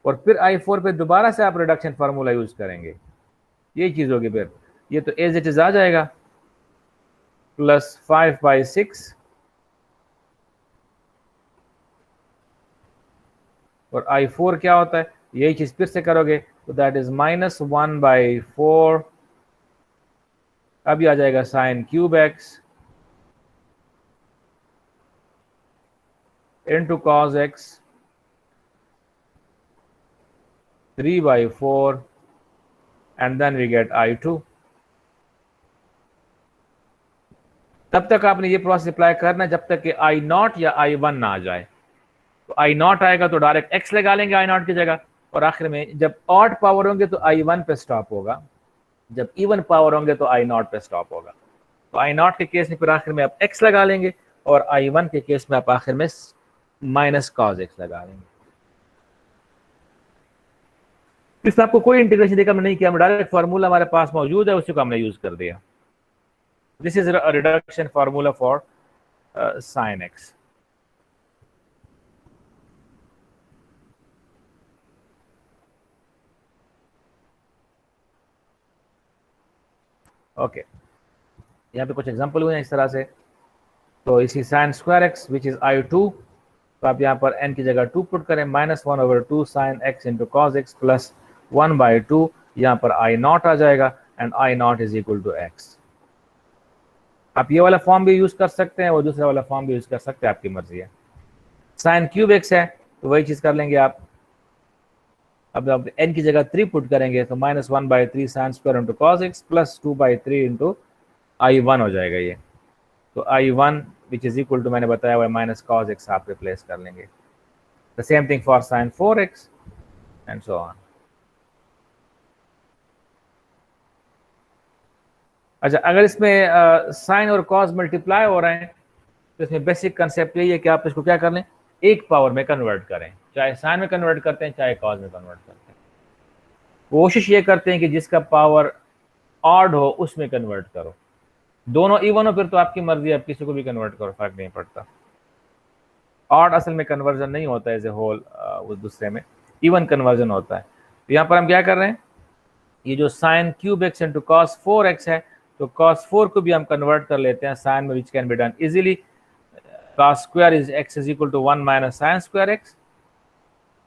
और फिर i4 पे दोबारा से आप रिडक्शन फार्मूला यूज करेंगे, ये चीज होगी, फिर ये तो एज इट इज आ जाएगा, प्लस 5 बाई 6 और i4 क्या होता है, यही चीज फिर से करोगे तो that is minus one by four, अभी आ जाएगा sign cube x into cos x 3 by 4 and then we get I2। तब तक आपने ये प्रोसेस अप्लाई करना है जब तक कि I0 या I1 ना आ जाए। तो आई नॉट आएगा तो डायरेक्ट एक्स लगा लेंगे आई नॉट की जगह, और आखिर में जब ऑड पावर होंगे तो आई वन पे स्टॉप होगा, जब इवन पावर होंगे तो आई नॉट पे स्टॉप होगा। तो आई नॉट के केस में फिर आखिर में आप एक्स लगा लेंगे, और आई वन के केस में आप आखिर में माइनस कॉज एक्स लगा लेंगे। इसमें आपको कोई इंटीग्रेशन देखा नहीं किया, डायरेक्ट फार्मूला हमारे पास मौजूद है, उसी को हमने यूज कर दिया। This is a reduction formula for sine x. Okay, यहाँ पे कुछ एग्जांपल हुए हैं इस तरह से। तो इसी sine square x which is I two, तो आप यहाँ पर एन की जगह 2 पुट करें, -1/2 sine x into cos x plus 1/2, यहाँ पर आई नॉट आ जाएगा, and I naught is equal to x. आप ये वाला फॉर्म भी यूज कर सकते हैं और दूसरा वाला फॉर्म भी यूज कर सकते हैं, आपकी मर्जी है। साइन क्यूब एक्स है तो वही चीज कर लेंगे आप। अब आप एन की जगह 3 पुट करेंगे तो -1/3 sine square into cos x plus 2/3 into I one हो जाएगा ये। तो I one which is equal to, मैंने बताया हुआ माइनस कॉस एक्स आप रिप्लेस कर लेंगे। The same thing for sine 4x and so on. अच्छा, अगर इसमें साइन और कॉस मल्टीप्लाई हो रहे हैं तो इसमें बेसिक कंसेप्ट यही है कि आप इसको क्या कर लें, एक पावर में कन्वर्ट करें, चाहे साइन में कन्वर्ट करते हैं चाहे कॉस में कन्वर्ट करते हैं। कोशिश ये करते हैं कि जिसका पावर ऑड हो उसमें कन्वर्ट करो, दोनों इवन हो फिर तो आपकी मर्जी है, आप किसी को भी कन्वर्ट करो, फर्क नहीं पड़ता। ऑड असल में कन्वर्जन नहीं होता है एज ए होल, उस दूसरे में इवन कन्वर्जन होता है। तो यहाँ पर हम क्या कर रहे हैं, ये जो sign cube x into cos 4x है, तो cos 4 को भी हम कन्वर्ट कर लेते हैं साइन में, which can be done easily. cos square is x is equal to 1 minus sine square x,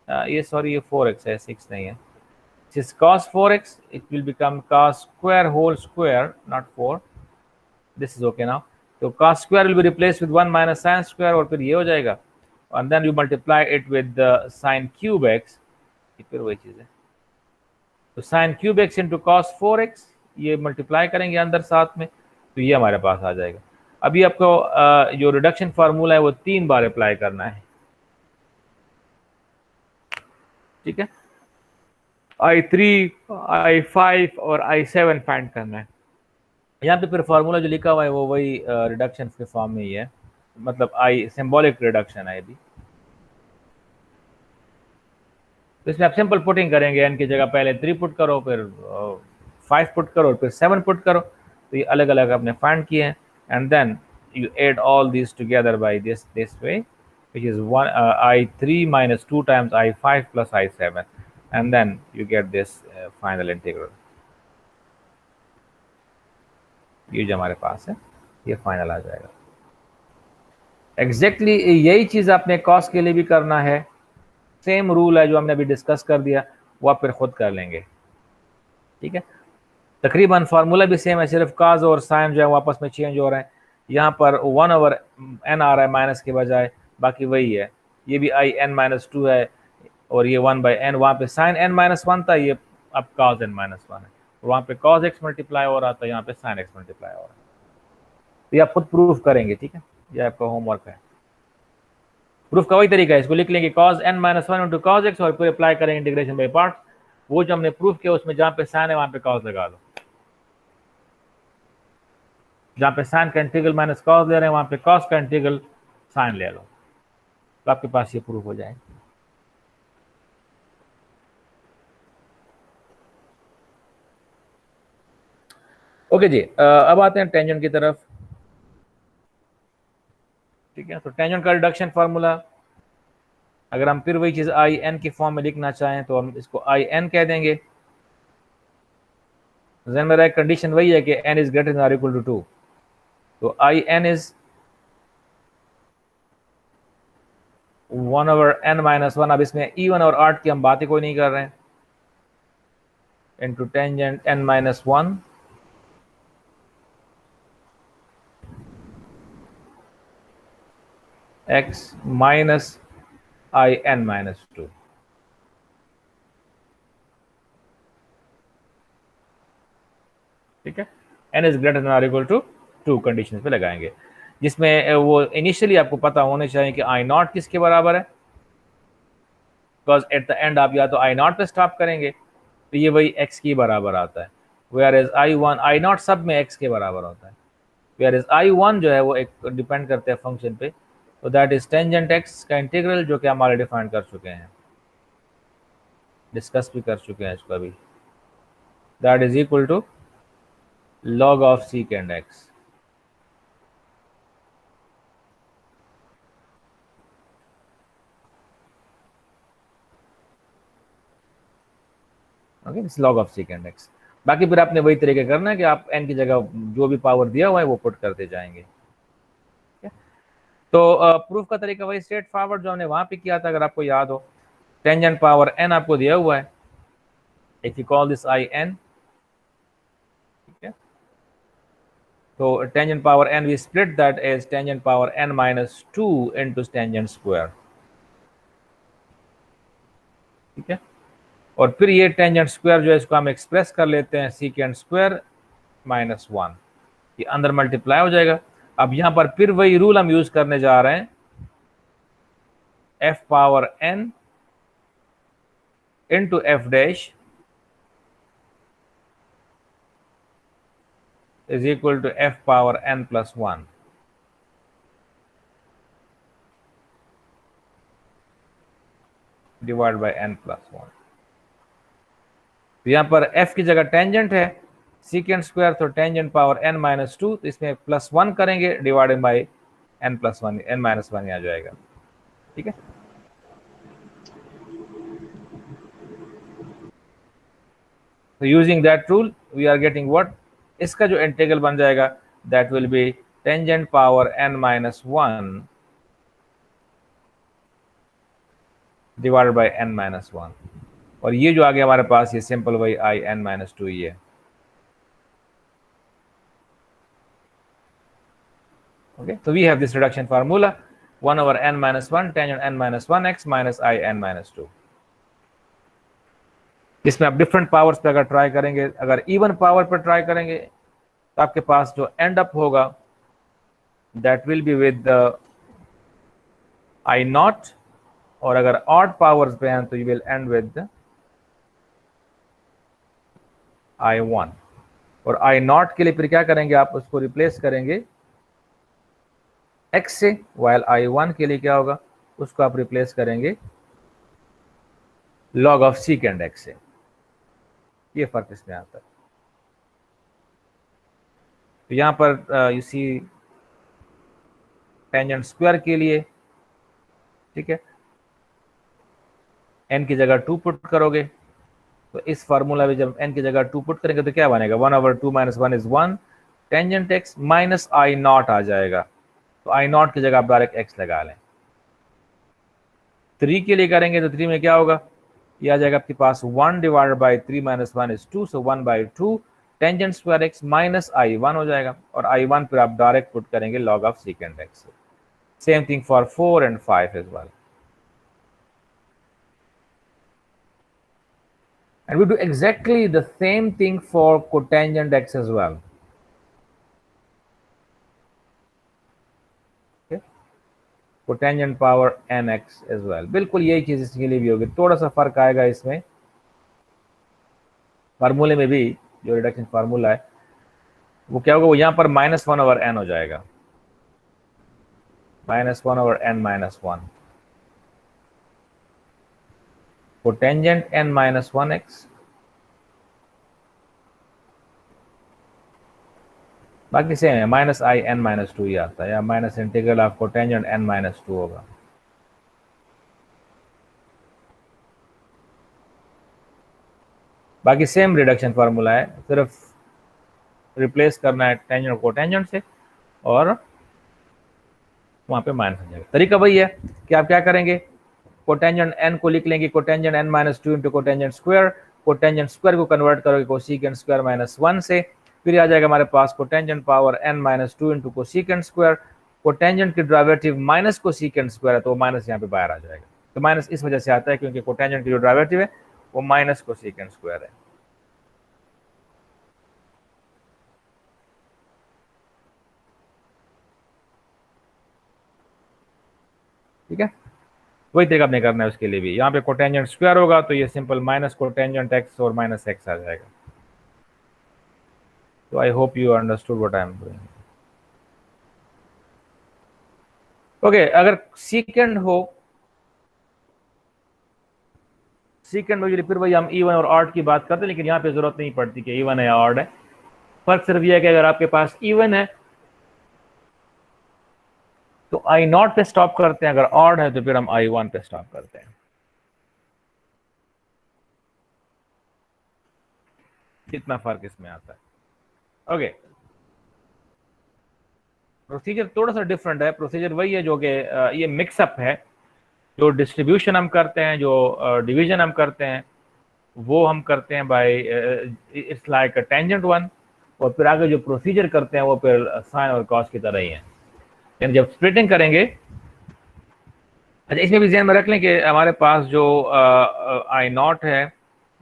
ये सॉरी ये 4x है, 6 नहीं है। This is cos 4x, it will become cos square whole square, not 4। This is okay now. तो cos square will be replace with 1 minus sine square, और फिर ये हो जाएगा, and then you multiply it with the sin cube x, फिर वही चीज है। तो sin cube x into cos 4x ये मल्टीप्लाई करेंगे अंदर साथ में, तो ये हमारे पास आ जाएगा। अभी आपको जो रिडक्शन फार्मूला है वो 3 बार अप्लाई करना है, ठीक है। I3, I5 और I7 फाइंड करना है। यहाँ पे फिर फार्मूला जो लिखा हुआ है वो वही रिडक्शन के फॉर्म में ही है, मतलब आई सिंबॉलिक रिडक्शन है अभी। तो इसमें आप सिंपल पुटिंग करेंगे, एन की जगह पहले 3 पुट करो, फिर 5 पुट करो, फिर 7 पुट करो, तो ये अलग अलग आपने फाइंड किए हैं, and then you add all these together by this way, which is I3 minus 2 times I5 plus I7, and then you get this final integral। ये जो हमारे पास है ये फाइनल आ जाएगा। एग्जैक्टली यही चीज आपने कॉस के लिए भी करना है, सेम रूल है जो हमने अभी डिस्कस कर दिया, वो आप फिर खुद कर लेंगे, ठीक है। तकरीबन फार्मूला भी सेम है, सिर्फ काज और साइन जो है वापस में चेंज हो रहे हैं। यहाँ पर 1/n आ रहा है माइनस के बजाय, बाकी वही है। ये भी in-2 है, और ये 1/n, वहाँ पे sin n-1 था, ये अब cos n-1 है। वहाँ पे cos x मल्टीप्लाई हो रहा था, यहाँ पे sin x मल्टीप्लाई हो रहा है। तो ये आप खुद प्रूफ करेंगे, ठीक है, ये आपका होमवर्क है। प्रूफ का वही तरीका है, इसको लिख लेंगे cos n-1 into cos x, और फिर अप्लाई करेंगे इंटीग्रेशन बाय पार्ट। वो जो हमने प्रूफ किया उसमें जहाँ पे sin है वहाँ पे cos लगा लो, जहाँ पे साइन का इंटीग्रल माइनस कॉस ले रहे हैं वहां पे कॉस का इंटीग्रल साइन ले लो, तो आपके पास ये प्रूफ हो जाएगा। ओके जी, अब आते हैं टेंजेंट की तरफ, ठीक है। तो टेंजेंट का रिडक्शन फार्मूला, अगर हम फिर वही चीज आई एन के फॉर्म में लिखना चाहें तो हम इसको आई एन कह देंगे। मेरा एक कंडीशन वही है कि n इज ग्रेटर देन और इक्वल टू 2, तो आई एन इज 1/n-1। अब इसमें इवन और ऑड की हम बात ही कोई नहीं कर रहे हैं, into tangent n-1 x minus in-2। ठीक है, n इज ग्रेटर देन और इक्वल टू 2 कंडीशन पे लगाएंगे, जिसमें वो इनिशियली आपको पता होने चाहिए कि I0 किसके बराबर है, बिकॉज एट द एंड आप या तो आई नॉट पे स्टॉप करेंगे तो ये वही x के बराबर आता है, where as I1 I not सब में x के बराबर होता है, वेयर एज I1 जो है वो एक डिपेंड करते हैं फंक्शन पे, तो दैट इज टेंजेंट x का इंटीग्रल, जो कि हम ऑलरेडी डिफाइन कर चुके हैं, डिस्कस भी कर चुके हैं इसको अभी, that is equal to log of secant x। Okay, इस log ऑफ secant x। बाकी फिर आपने वही तरीके करना है कि आप n की जगह जो भी पावर दिया हुआ है वो पुट करते जाएंगे। तो प्रूफ का तरीका वही स्ट्रेट फॉरवर्ड जो हमने वहां पे किया था, अगर आपको याद हो, टेंजेंट पावर n आपको दिया हुआ है, if you call this I n, ठीक है, तो tangent power n we split that as tangent power n minus 2 into tangent square, ठीक है, और फिर ये टेंजेंट स्क्वायर जो है इसको हम एक्सप्रेस कर लेते हैं सीकेंट स्क्वायर माइनस 1, ये अंदर मल्टीप्लाई हो जाएगा। अब यहां पर फिर वही रूल हम यूज करने जा रहे हैं, f power n into f dash is equal to f power n plus 1 divided by n plus 1। तो यहां पर f की जगह टेंजेंट है सीकेंट स्क्वायर, तो टेंजेंट पावर n माइनस 2, तो इसमें प्लस 1 करेंगे divided by n plus 1, n minus 1 आ जाएगा, ठीक है। तो using that rule we are getting what, इसका जो इंटीग्रल बन जाएगा that will be tangent power n minus 1 divided by n minus 1, और ये जो आ गया हमारे पास ये सिंपल वही आई n माइनस 2 ही है। Okay, so we have this reduction formula 1 over n minus 1 tangent n minus 1 x minus I n minus 2। इसमें आप डिफरेंट पावर्स पे अगर ट्राई करेंगे, अगर इवन पावर पर ट्राई करेंगे तो आपके पास जो एंड अप होगा that will be with I not, और अगर ऑड पावर्स पे हैं तो you will and with I1, और आई नॉट के लिए फिर क्या करेंगे, आप उसको रिप्लेस करेंगे x से, वाइल I1 के लिए क्या होगा, उसको आप रिप्लेस करेंगे log ऑफ secant x से। ये फर्क इसमें आता है। तो यहां पर यू सी टेंजेंट स्क्वायर के लिए, ठीक है, n की जगह 2 पुट करोगे, तो इस फार्मूला में जब n की जगह 2 पुट करेंगे तो क्या बनेगा, 1 over 2 minus 1 is 1, tangent x minus I not आ जाएगा, तो आई नॉट की जगह आप डायरेक्ट x लगा लें। 3 के लिए करेंगे तो 3 में क्या होगा, ये आ जाएगा आपके पास 1 divided by 3 minus 1 is 2, so 1 by 2 tangent square x minus I1 हो जाएगा, और I1 फिर आप डायरेक्ट पुट करेंगे log of secant x। Same thing for 4 and 5 as well, and we do exactly the same thing for cotangent x as well। okay, cotangent power nx as well, बिल्कुल यही चीज इसके लिए भी होगी, थोड़ा सा फर्क आएगा इसमें फार्मूले में भी, जो रिडक्शन फार्मूला है वो क्या होगा, वो यहां पर माइनस 1 ओवर n हो जाएगा, minus 1 over n minus 1, cotangent n minus 1x, बाकी सेम है, माइनस आई n माइनस 2 ही आता है, या minus integral of cotangent n minus 2 होगा। बाकी सेम रिडक्शन फार्मूला है, सिर्फ रिप्लेस करना है टेंजेंट और कोटेंजेंट से, और वहां पे माइनस हो जाएगा। तरीका वही है कि आप क्या करेंगे, कोटेंजेंट n को लिख लेंगे cotangent n minus 2 into cotangent square, cotangent square को कन्वर्ट करोगे कोसिकेंट स्क्वायर माइनस 1 से, फिर आ जाएगा हमारे पास cotangent power n minus 2 into cosecant square, cotangent की डेरिवेटिव माइनस कोसिकेंट स्क्वायर है तो माइनस यहाँ पे बाहर आ जाएगा, तो माइनस इस वजह से आता है क्योंकि कोटेंजेंट की जो डेरिवेटिव है वो माइनस कोसिकेंट स्क्वायर है। ठीक है, वही तरीका आपने करना है उसके लिए भी। यहाँ पे कोटेंजेंट स्क्वायर होगा तो ये सिंपल माइनस कोटेंजेंट एक्स और माइनस एक्स आ जाएगा। तो आई hope you understood what I am doing. Okay, अगर सीकेंड हो, सीकेंड में फिर वही हम इवन और ऑड की बात करते हैं, लेकिन यहाँ पे जरूरत नहीं पड़ती कि इवन है या ऑड है। फर्क सिर्फ यह है कि अगर आपके पास इवन है तो आई नॉट पे स्टॉप करते हैं, अगर ऑड है तो फिर हम आई वन पे स्टॉप करते हैं। कितना फर्क इसमें आता है। ओके, प्रोसीजर थोड़ा सा डिफरेंट है। प्रोसीजर वही है जो कि ये मिक्सअप है। जो डिस्ट्रीब्यूशन हम करते हैं, जो डिवीजन हम करते हैं, वो हम करते हैं bye it's like tangent one, और फिर आगे जो प्रोसीजर करते हैं वो फिर साइन और कॉस की तरह ही है। यानी जब स्प्लिटिंग करेंगे, अच्छा इसमें भी ध्यान में रख लें कि हमारे पास जो आई नॉट है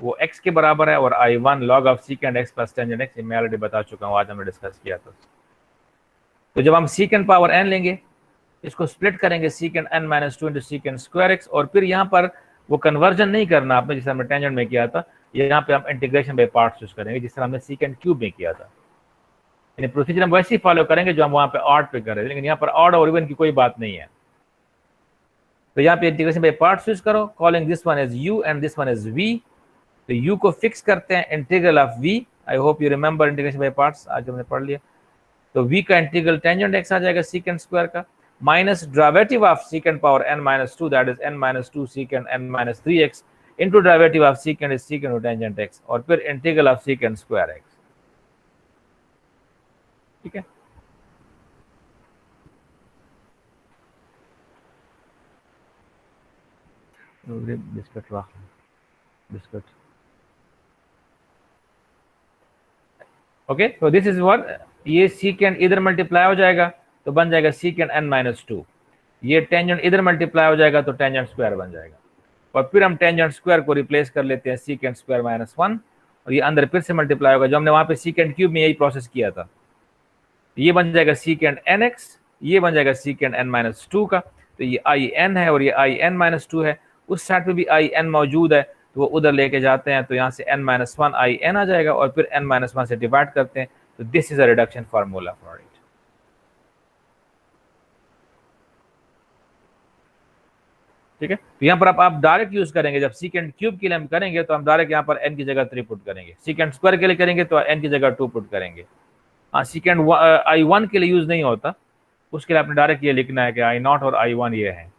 वो x के बराबर है, और I one log of secant x plus tangent x, मैं ऑलरेडी बता चुका हूँ, आज हमने डिस्कस किया था। तो जब हम सीकेंड पावर n लेंगे, इसको स्प्लिट करेंगे सीकेंड n minus two into secant square x, और फिर यहाँ पर वो कन्वर्जन नहीं करना आपने जिसे हमने टेंजेंट में किया था, यहाँ पे हम इंटीग्रेशन बाय पार्ट्स यूज करेंगे जिस तरह हमने सीकेंड क्यूब में किया था। यानी प्रोसीजर हम वैसे ही फॉलो करेंगे जो हम वहाँ पे ऑड पे कर रहे थे, लेकिन यहाँ पर ऑड और इवन की कोई बात नहीं है। तो यहाँ पे इंटीग्रेशन बाय पार्ट्स यूज करो, calling this one as u and this one as v। तो u को फिक्स करते हैं integral of v। I hope you remember integration by parts, आज हमने पढ़ लिया। तो v का इंटीग्रल टेंजेंट x आ जाएगा सीकेंड स्क्वायर का, minus derivative of secant power n minus two, that is n minus two secant n minus three x, into derivative of secant is secant tangent x, और फिर integral of secant square x। ठीक है, biscuit वाह, biscuit. Okay, तो this is what, ये secant इधर multiply हो जाएगा तो बन जाएगा सीकेंड n माइनस टू, ये टेंजेंट इधर मल्टीप्लाई हो जाएगा तो टेंजेंट स्क्वायर बन जाएगा, और फिर हम टेंजेंट स्क्वायर को रिप्लेस कर लेते हैं सीकेंड स्क्वायर माइनस वन, और ये अंदर फिर से मल्टीप्लाई होगा, जो हमने वहां पे सीकेंड क्यूब में यही प्रोसेस किया था। ये बन जाएगा सीकेंड एन एक्स, ये बन जाएगा सीकेंड एन माइनस टू का। तो ये आई एन है और ये आई एन माइनस टू है, उस साइड पे भी आई एन मौजूद है, तो वो उधर लेके जाते हैं, तो यहाँ से n minus one I n आ जाएगा, और फिर n माइनस वन से डिवाइड करते हैं। तो this is a reduction formula for it. ठीक है, तो यहाँ पर आप डायरेक्ट यूज करेंगे, जब सीकेंड क्यूब के लिए हम करेंगे तो हम डायरेक्ट यहाँ पर n की जगह 3 पुट करेंगे, सीकेंड स्क्वायर के लिए करेंगे तो n की जगह 2 पुट करेंगे। हाँ, सीकेंड आई वन के लिए यूज नहीं होता, उसके लिए आपने डायरेक्ट ये लिखना है कि आई नॉट और आई वन ये है।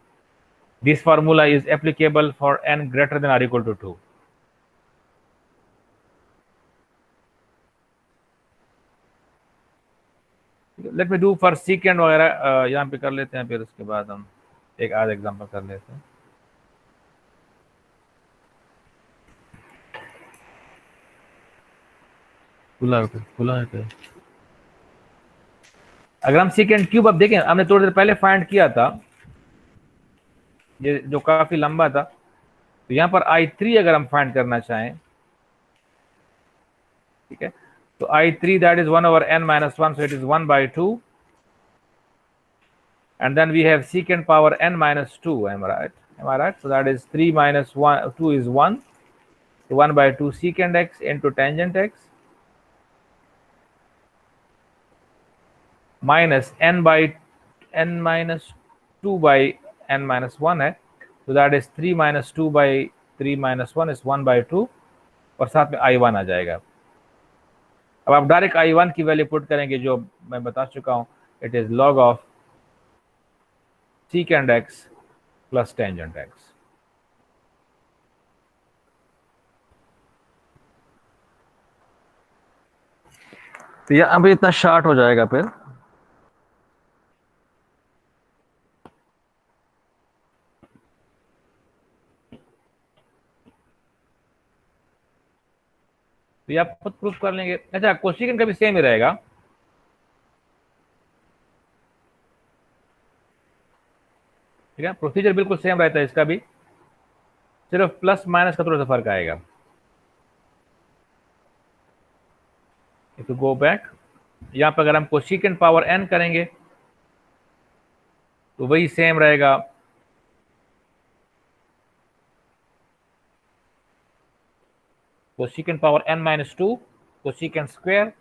This formula is applicable for n greater than or equal to 2। Let me do for secant वगैरह यहाँ पे कर लेते हैं, फिर उसके बाद हम एक आध एग्जांपल कर लेते हैं। खुला है क्या? अगर हम सीकेंड क्यूब अब देखें, हमने थोड़ी देर पहले फाइंड किया था, ये जो काफी लंबा था, तो यहाँ पर I3 अगर हम फाइंड करना चाहें, ठीक है, तो I3 that is 1 over n minus 1, so it is 1 by 2, and then we have secant power n minus 2, am I right? So that is 3 minus 1, 2 is 1, so 1 by 2 secant x into tangent x minus n by n minus 2 by n minus 1 है, so that is 3 minus 2 by 3 minus 1 is 1 by 2, और साथ में I1 आ जाएगा। अब आप direct I1 की value put करेंगे, जो मैं बता चुका हूं, it is log of secant x plus tangent x। तो ये अभी इतना शार्ट हो जाएगा फिर। तो ये आप खुद प्रूफ कर लेंगे। अच्छा, कोशिकन का भी सेम ही रहेगा, ठीक है, प्रोसीजर बिल्कुल सेम रहता है इसका भी, सिर्फ प्लस माइनस का थोड़ा सा फर्क आएगा। इफ यू गो बैक, यहाँ पर अगर हम कोशिकेंट पावर n करेंगे तो वही सेम रहेगा, cosecant power n minus 2 cosecant square,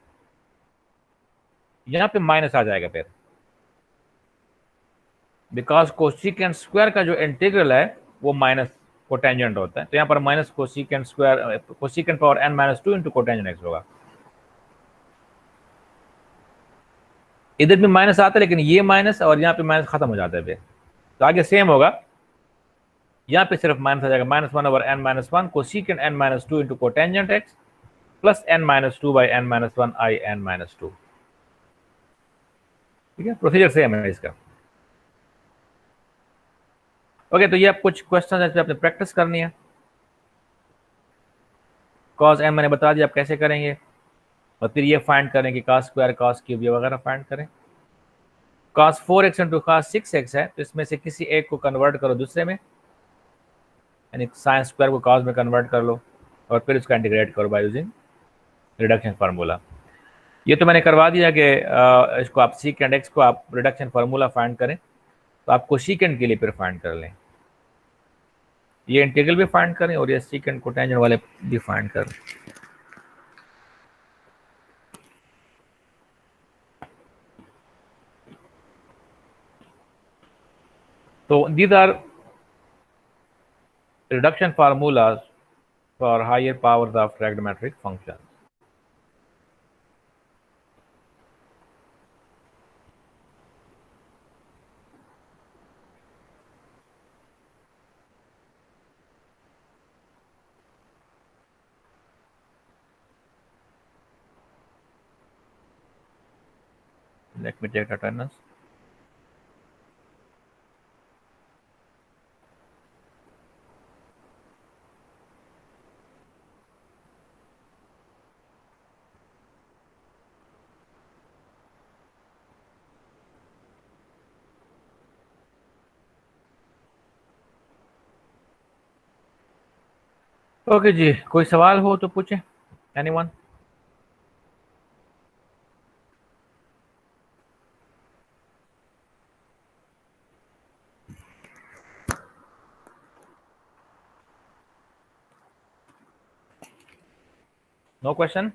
यहां पे माइनस आ जाएगा फिर, बिकॉज कोसिकेंट स्क्वायर का जो इंटीग्रल है वो माइनस कोटेंजेंट होता है, तो यहां पर minus cosecant square cosecant power n minus 2 into cotangent x होगा। इधर भी माइनस आता है लेकिन ये माइनस और यहाँ पे माइनस खत्म हो जाता है फिर, तो आगे सेम होगा, यहाँ पे सिर्फ माइनस आ जाएगा, minus 1 over n minus 1 cosecant n minus 2 into cotangent x plus n minus 2 by n minus 1 i n minus 2। ठीक है, प्रोसीजर सेम है इसका। ओके, तो ये आप कुछ क्वेश्चन है आपने प्रैक्टिस करनी है। कॉस m मैंने बता दिया आप कैसे करेंगे, और फिर ये फाइंड करें कि cos स्क्वायर cos क्यूब ये वगैरह फाइंड करें। cos 4x into cos 6x है, तो इसमें से किसी एक को कन्वर्ट करो दूसरे में, यानी साइन स्क्वायर को cos में कन्वर्ट कर लो और फिर उसका इंटीग्रेट करो बाय यूजिंग रिडक्शन फार्मूला। ये तो मैंने करवा दिया कि इसको आप सीकेंड x को आप रिडक्शन फार्मूला फाइंड करें, तो आपको सीकेंड के लिए फिर फाइंड कर लें, ये इंटीग्रल भी फाइंड करें और ये सीकेंड कोटेंजेंट वाले भी फाइंड करें। So these are reduction formulas for higher powers of trigonometric functions. Let me take attendance. Okay जी, कोई सवाल हो तो पूछें, एनीवन? No question?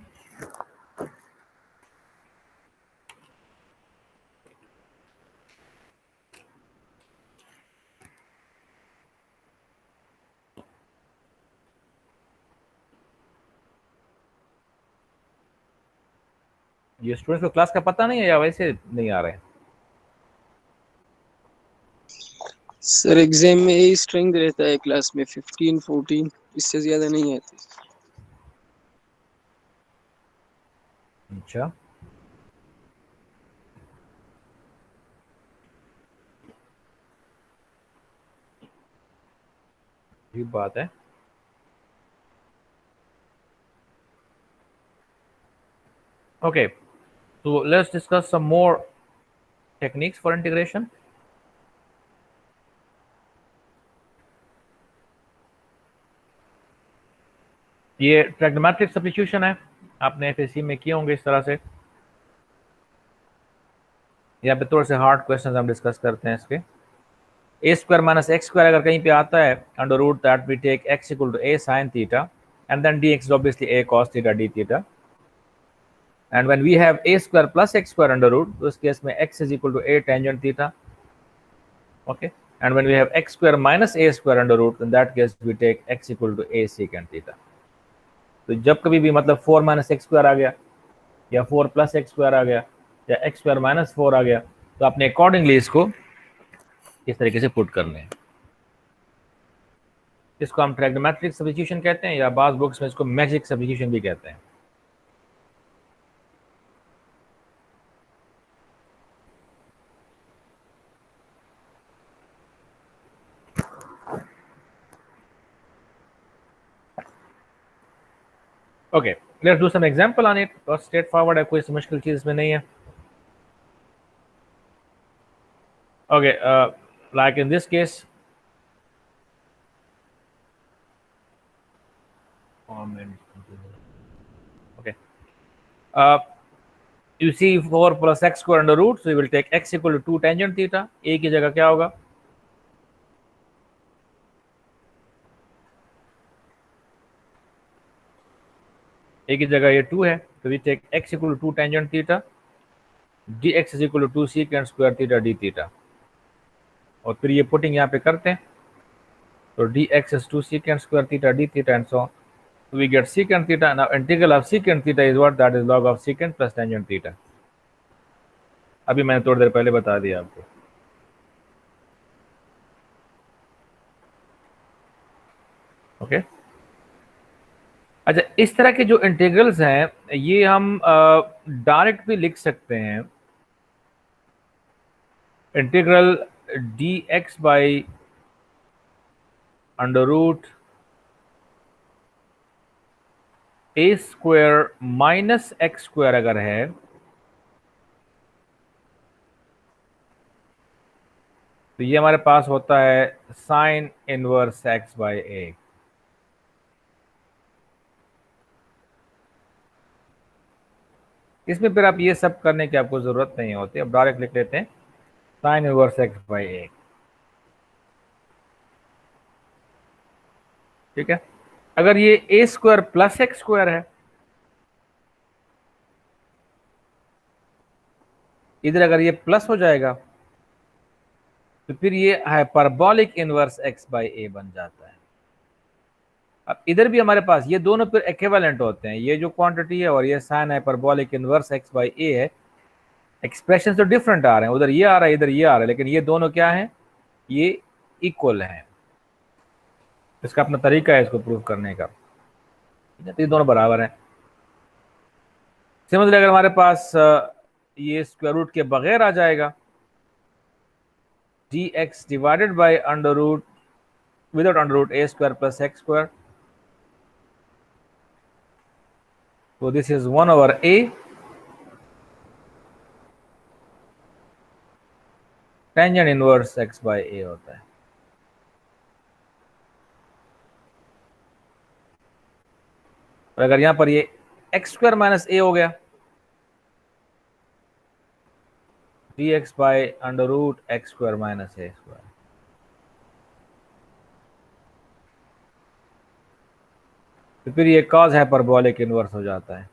ये स्टूडेंट्स को क्लास का पता नहीं है या वैसे नहीं आ रहे हैं? सर एग्जाम में यही स्ट्रेंथ रहता है क्लास में 15 14, इससे ज्यादा नहीं आते। अच्छा, ये बात है। Okay, so let's discuss some more techniques for integration. ये ट्रिग्नोमेट्रिक सब्स्टिट्यूशन है, आपने एफएससी में किए होंगे इस तरह से। यहाँ पे थोड़े से हार्ड क्वेश्चन हम डिस्कस करते हैं इसके। A square minus x square अगर कहीं पे आता है, under root that we take x equal to a sine theta and then d x is obviously a cos theta d theta, and when we have a square plus x square under root, तो इस case में x is equal to a tangent theta, okay, and when we have x square minus a square under root, in that case we take x equal to a secant theta. तो जब कभी भी मतलब 4 minus x square आ गया या 4 plus x square आ गया या x square minus 4 आ गया, तो आपने अकॉर्डिंगली इसको इस तरीके से पुट करने हैं। इसको हम ट्रिग्नोमेट्रिक सब्स्टिट्यूशन कहते हैं या बाज़ बुक्स में इसको मैजिक सब्स्टिट्यूशन भी कहते हैं। Okay, let's do some example on it. और स्ट्रेट फॉरवर्ड है, कोई मुश्किल चीज इसमें नहीं है। Okay, like in this case, okay, you see 4 plus x square under root, so you will take x equal to 2 tangent theta। a की जगह क्या होगा? ए की जगह ये 2 है, तो we take x equal to 2 tangent theta, dx is equal to 2 secant square theta d theta, और फिर ये पुटिंग यहाँ पे करते हैं, तो dx is 2 secant square theta d theta and so on. So we get secant theta. Now integral of secant theta is what? That is log of secant plus tangent theta. अभी मैंने थोड़ी देर पहले बता दिया आपको. Okay okay? अच्छा, इस तरह के जो इंटीग्रल्स हैं ये हम डायरेक्ट भी लिख सकते हैं. Integral dx by under root a square minus x square अगर है, तो ये हमारे पास होता है sine inverse x by a. इसमें फिर आप ये सब करने की आपको जरूरत नहीं होती, अब डायरेक्ट लिख लेते हैं साइन इनवर्स एक्स बाई ए. ठीक है. अगर ये ए स्क्वायर प्लस एक्स स्क्वायर है, इधर अगर ये प्लस हो जाएगा तो फिर ये हाइपरबॉलिक इनवर्स एक्स बाई ए बन जाता है. अब इधर भी हमारे पास ये दोनों फिर इक्विवेलेंट होते हैं, ये जो क्वांटिटी है और ये sine hyperbolic inverse x by a है. एक्सप्रेशन तो डिफरेंट आ रहे हैं, उधर ये आ रहा है इधर ये आ रहा है, लेकिन ये दोनों क्या है, ये इक्वल है. इसका अपना तरीका है इसको प्रूव करने का. तो ये दोनों बराबर हैं. सिमिलरली अगर हमारे पास ये स्क्वायर रूट के बगैर आ जाएगा, dx divided by under root without under root a square plus x square, तो this is 1 over a tangent inverse x by a होता है. और अगर यहां पर ये एक्स स्क्वायर माइनस ए हो गया, dx by under root x square minus a square, तो फिर ये कॉज हाइपरबॉलिक इनवर्स हो जाता है.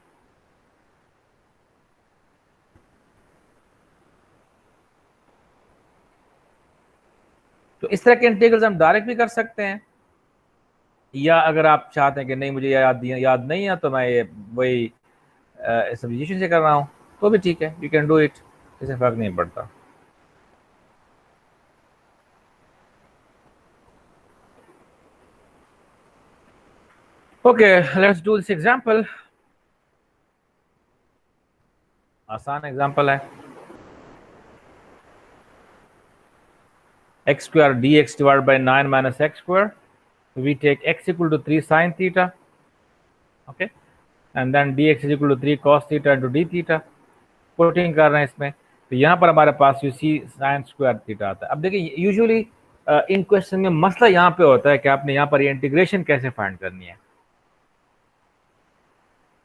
तो इस तरह के इंटीग्रल्स हम डायरेक्ट भी कर सकते हैं, या अगर आप चाहते हैं कि नहीं मुझे याद नहीं है तो मैं ये वही सब्स्टिट्यूशन से कर रहा हूं, तो भी ठीक है, यू कैन डू इट, इससे फर्क नहीं पड़ता. Okay, let's do this example. आसान एग्जांपल है. x square dx divided by 9 minus x square. We take x equal to 3 sin theta, okay, and then dx is equal to 3 cos theta into d theta. Putting कर रहे हैं इसमें, तो यहाँ पर हमारे पास you see sine square theta आता है. अब देखिए यूजुअली इन क्वेश्चन में मसला यहाँ पे होता है कि आपने यहाँ पर ये इंटीग्रेशन कैसे फाइंड करनी है.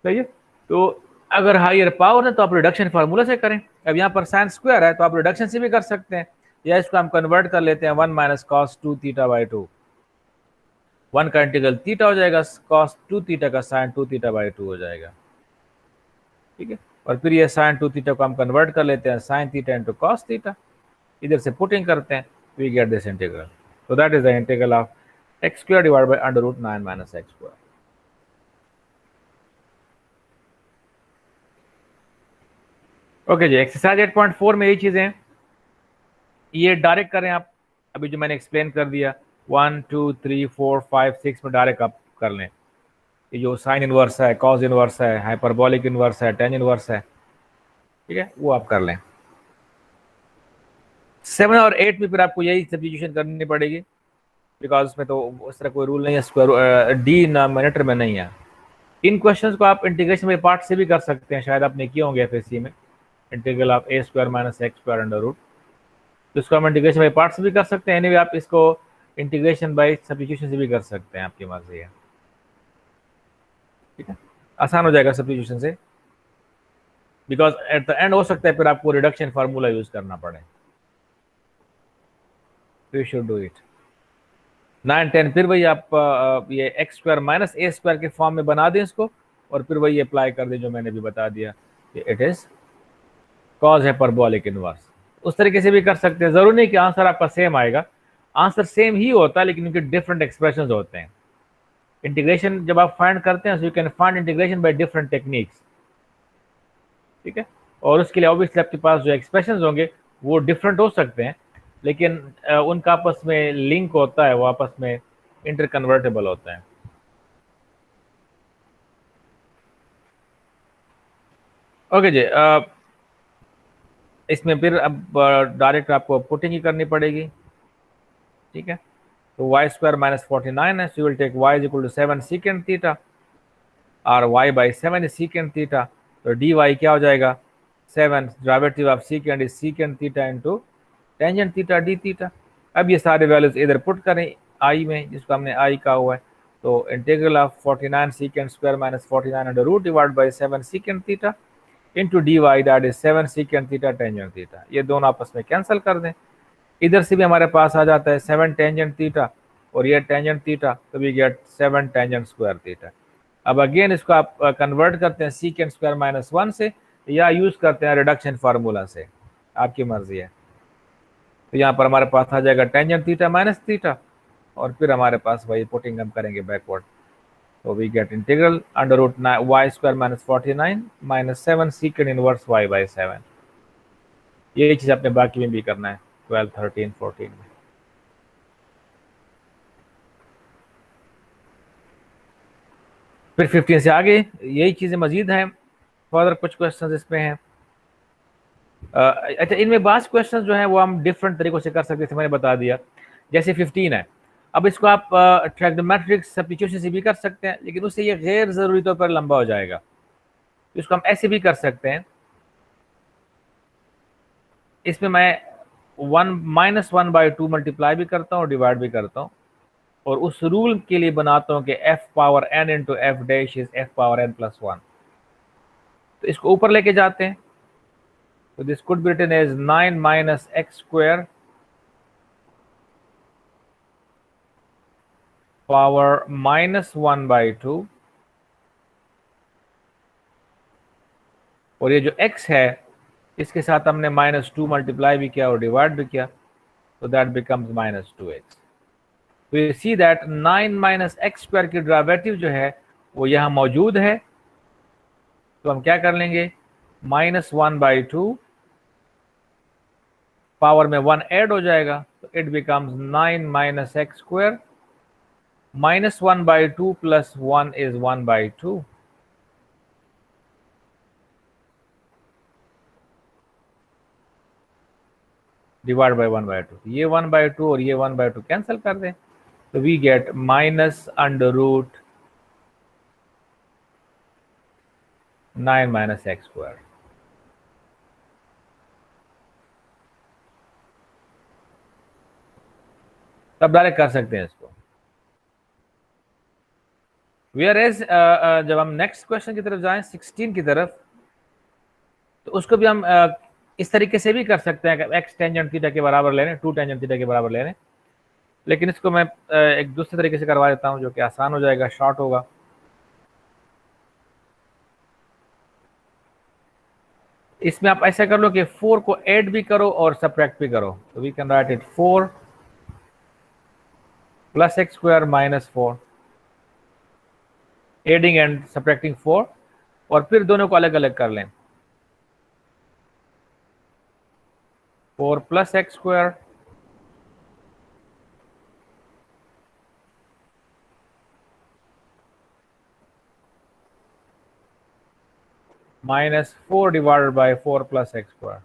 सही है. तो अगर हायर पावर है तो आप रिडक्शन फार्मूला से करें. अब यहाँ पर साइन स्क्वायर है तो आप रिडक्शन से भी कर सकते हैं, या इसको हम कन्वर्ट कर लेते हैं 1 माइनस कॉस 2 थीटा बाई 2. 1 का इंटीग्रल थीटा हो जाएगा, कॉस 2 थीटा का साइन 2 थीटा बाई 2 हो जाएगा. ठीक है. और फिर ये साइन 2 थीटा को हम कन्वर्ट कर लेते हैं sine theta into cos theta, इधर से पुटिंग करते हैं, we get this integral. So that is the integral of x square divided by under root 9 minus x square. Okay ji, exercise 8.4 में यही चीजें हैं, ये डायरेक्ट करें आप. अभी जो मैंने एक्सप्लेन कर दिया 1 2 3 4 5 6 में डायरेक्ट आप कर लें. ये जो साइन इनवर्स है, कॉस इनवर्स है, हाइपरबॉलिक इनवर्स है, टेन इनवर्स है, ठीक है, वो आप कर लें. 7 और 8 में फिर आपको यही सब्स्टिट्यूशन करनी पड़ेगी, बिकॉज उसमें तो उस तरह कोई रूल नहीं है, स्क्वायर डी डिनोमिनेटर में नहीं है. इन क्वेश्चंस को आप इंटीग्रेशन बाय पार्ट से भी कर सकते हैं, शायद आपने किए होंगे एफएससी में, integral of a square minus x square under root. तो इसको हम इंटीग्रेशन बाय पार्ट से भी कर सकते हैं. एनीवे आप इसको इंटीग्रेशन बाय सब्स्टिट्यूशन से भी कर सकते हैं, आपकी मर्जी है. ठीक है, आसान हो जाएगा सब्स्टिट्यूशन से, बिकॉज एट द एंड हो सकता है फिर आपको रिडक्शन फार्मूला यूज करना पड़े. You should do it. 9 10 फिर वही आप ये x square minus a square के फॉर्म में बना दें इसको, और फिर वही अप्लाई कर दे जो मैंने भी बता दिया कि इट इज कॉज है पार्बोलिक इनवर्स। उस तरीके से भी कर सकते हैं, जरूरी नहीं कि आंसर आपका सेम आएगा, आंसर सेम ही होता है लेकिन उनके डिफरेंट एक्सप्रेशन होते हैं। इंटीग्रेशन जब आप फाइंड करते हैं, so you can find integration by different techniques, ठीक है। और उसके लिए ऑब्वियसली आपके पास जो एक्सप्रेशन होंगे वो डिफरेंट हो सकते हैं, लेकिन उनका आपस में लिंक होता है, वो आपस में इंटरकन्वर्टेबल होता है। ओके जी, इसमें फिर अब डायरेक्ट आपको पुटिंग ही करनी पड़ेगी, ठीक है। तो वाई स्क्वायर माइनस 49 है, so you will take y is equal to 7 secant theta और y बाई 7 इज सीकेंट थीटा, तो dy क्या हो जाएगा, 7 derivative of secant is secant theta into tangent theta d theta. अब ये सारे वैल्यूज इधर पुट करें आई में, जिसको हमने आई कहा हुआ है, तो integral of 49 secant square minus 49 under root divide by 7 secant theta into d y, that is 7 secant theta tangent theta. ये दोनों आपस में कैंसिल कर दें, इधर से भी हमारे पास आ जाता है 7 टेंजेंट थीटा और ये टेंजेंट थीटा, तो we get 7 tangent square theta. अब अगेन इसको आप कन्वर्ट करते हैं सीकेंट स्क्वायर माइनस 1 से, या यूज करते हैं रिडक्शन फार्मूला से, आपकी मर्जी है। तो यहाँ पर हमारे पास आ जाएगा टेंजेंट थीटा माइनस थीटा, और फिर हमारे पास वही पुटिंग हम करेंगे बैकवर्ड, तो we get integral under root y square minus 49 minus 7 secant inverse y by 7। यही चीज अपने बाकी में भी करना है 12, 13, 14 में। फिर 15 से आगे यही चीजें मजीद हैं, फर्दर कुछ क्वेश्चंस इसमें हैं। अच्छा, इनमें बास क्वेश्चन जो है वो हम डिफरेंट तरीकों से कर सकते थे, मैंने बता दिया। जैसे 15 है, अब इसको आप ट्रिग्नोमेट्रिक सब्स्टिट्यूशन से भी कर सकते हैं, लेकिन उससे ये गैर जरूरी तौर पर लंबा हो जाएगा। इसको हम ऐसे भी कर सकते हैं, इसमें मैं 1 - 1/2 मल्टीप्लाई भी करता हूँ, डिवाइड भी करता हूँ, और उस रूल के लिए बनाता हूँ कि f power n into f dash is f power n plus 1। तो इसको ऊपर लेके जाते हैं, तो this could be written as 9 minus x square power -1/2, और ये जो x है इसके साथ हमने -2 मल्टीप्लाई भी किया और डिवाइड भी किया, तो दैट बिकम्स -2x। तो you see that 9 minus x square की डेरिवेटिव जो है वो यहाँ मौजूद है, तो हम क्या कर लेंगे, -1/2 पावर में 1 ऐड हो जाएगा, तो it becomes 9 minus x square -1/2 plus 1 is 1/2, divide by 1/2। ये 1/2 और ये 1/2 कैंसिल कर दें, तो we get minus under root 9 minus x square. तब डायरेक्ट कर सकते हैं इसको। वेयर एज जब हम नेक्स्ट क्वेश्चन की तरफ जाएं 16 की तरफ, तो उसको भी हम इस तरीके से भी कर सकते हैं कि एक्स टेंजेंट थीटा के बराबर ले लें, 2 टेंजेंट थीटा के बराबर ले लें, लेकिन इसको मैं एक दूसरे तरीके से करवा देता हूं जो कि आसान हो जाएगा, शॉर्ट होगा। इसमें आप ऐसा कर लो कि 4 को ऐड भी करो और सब्ट्रैक्ट भी करो, तो we can write it 4 plus x square minus 4, adding and subtracting 4, और फिर दोनों को अलग अलग कर लें, 4 plus x square minus 4 divided by 4 plus x square.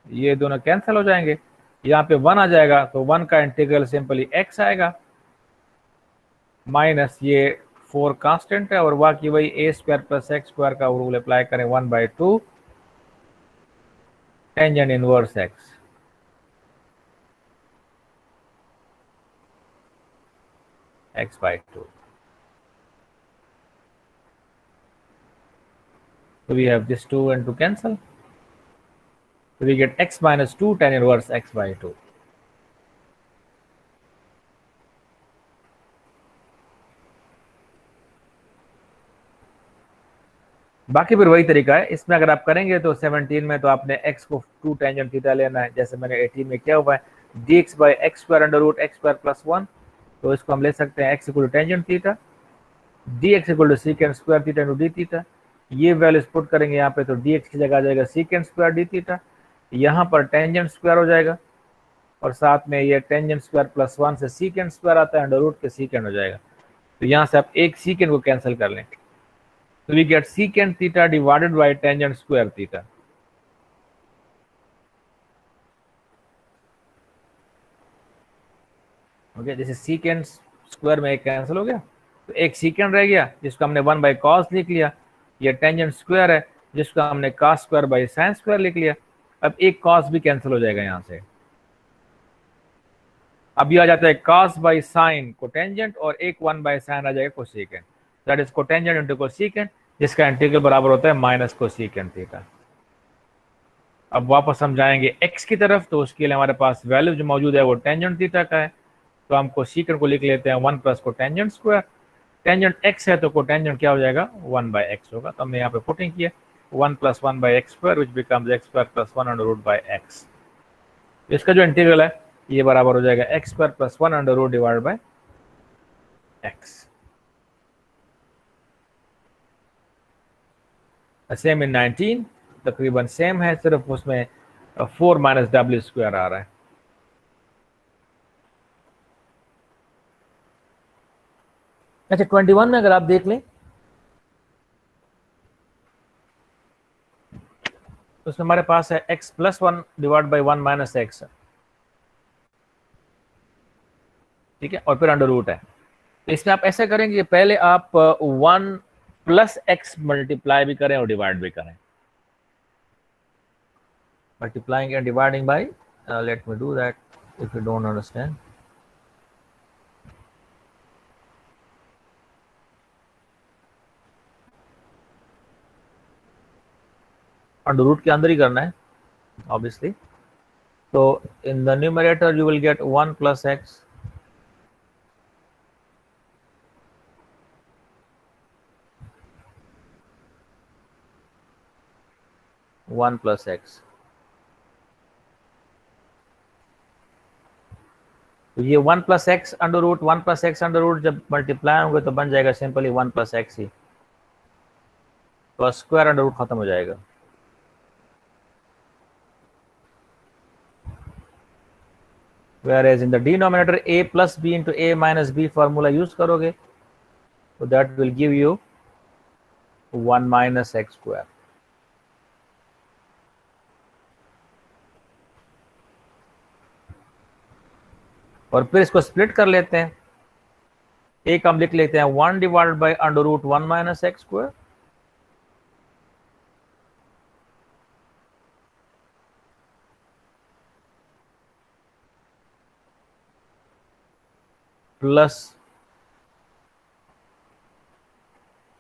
ये दोनों कैंसिल हो जाएंगे, यहाँ पे 1 आ जाएगा, तो 1 का इंटीग्रल सिंपली x आएगा, माइनस ये 4 कांस्टेंट है, और बाकी वही a square plus x square का रूल अप्लाई करें, 1/2 tangent inverse x, x/2। So we have this 2 and 2 cancel, So we get x minus 2 tan inverse x by 2. बाकी फिर वही तरीका है, इसमें अगर आप करेंगे तो 17 में तो आपने x को 2 टेंजेंट थीटा लेना है, जैसे मैंने 18 में किया हुआ है, dx by x square under root x square plus 1, तो इसको हम ले सकते हैं x equal to tangent theta, dx equal to secant square theta into d theta. ये वैल्यूज पुट करेंगे यहाँ पे तो dx की जगह आ जाएगा सीकेंड स्क्वायर डी थीटा, यहाँ पर टेंजेंट स्क्वायर हो जाएगा और साथ में ये टेंजेंट स्क्वायर प्लस 1 से सीकेंड स्क्वायर आता है, अंडर रूट के सीकेंड हो जाएगा। तो यहाँ से आप एक सीकेंड को कैंसिल कर लें, so we get secant theta divided by tangent square theta. Okay, जैसे secant स्क्वायर में एक कैंसिल हो गया तो एक secant रह गया जिसको हमने 1 बाई cos लिख लिया, ये टेंजेंट स्क्वायर है जिसको हमने cos square by sin square लिख लिया। अब एक cos भी कैंसिल हो जाएगा यहाँ से, अब ये आ जाता है cos बाई sin कोटेंजेंट और एक 1 बाई sin आ जाएगा cosecant, that is cotangent into cosecant, जिसका इंटीग्रल बराबर होता है माइनस कोसेकेंट थीटा। अब वापस हम जाएंगे x की तरफ, तो उसके लिए हमारे पास वैल्यू जो मौजूद है वो टेंजेंट थीटा का है, तो हम कोसेकेंट को लिख लेते हैं 1 plus cotangent square, tangent x है तो कोटेंजेंट क्या हो जाएगा 1 बाई एक्स होगा, तो हमने यहाँ पे पुटिंग किया 1 plus 1 by x square which becomes x square plus 1 under root by x. इसका जो इंटीग्रल है ये बराबर हो जाएगा x square plus 1 under root divide by x. Same in 19 तकरीबन सेम है, सिर्फ उसमें 4 माइनस डब्ल्यू स्क्वायर आ रहा है। अच्छा 21 में अगर आप देख लें तो उसमें हमारे पास है x plus 1 divide by 1 minus x, ठीक है, और फिर अंडर रूट है। तो इसमें आप ऐसा करेंगे पहले आप 1 प्लस एक्स मल्टीप्लाई भी करें और डिवाइड भी करें, multiplying and dividing by let me do that if you don't understand. Under root के अंदर ही करना है obviously, so in the numerator you will get 1 plus x one plus x, तो ये 1 plus x under root 1 plus x under root जब multiply होंगे तो बन जाएगा सिंपली 1 प्लस एक्स ही, तो स्क्वायर अंडर रूट खत्म हो जाएगा। Whereas in the denominator a plus b into a minus b formula use करोगे तो that will give you 1 minus x square। और फिर इसको स्प्लिट कर लेते हैं, एक हम लिख लेते हैं 1 divided by under root 1 minus x square plus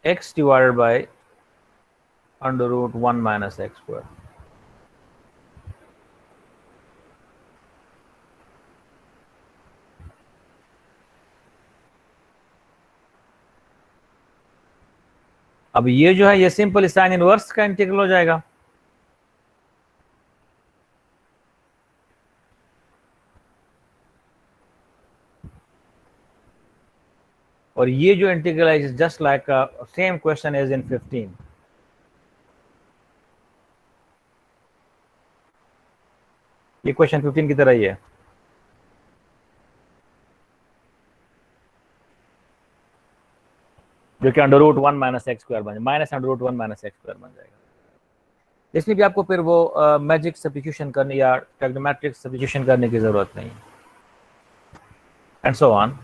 x divided by under root 1 minus x square. अब ये जो है ये सिंपल साइन इनवर्स का इंटीग्रल हो जाएगा, और ये जो इंटीग्रल है is just like same question as in 15। ये क्वेश्चन 15 की तरह ही है, जो कि under root 1 minus x square बन minus under root 1 minus x square बन जाएगा। इसमें भी आपको फिर वो मैजिक सब्स्टिट्यूशन करने या ट्रिग्नोमेट्रिक सब्स्टिट्यूशन करने की जरूरत नहीं, एंड सो ऑन।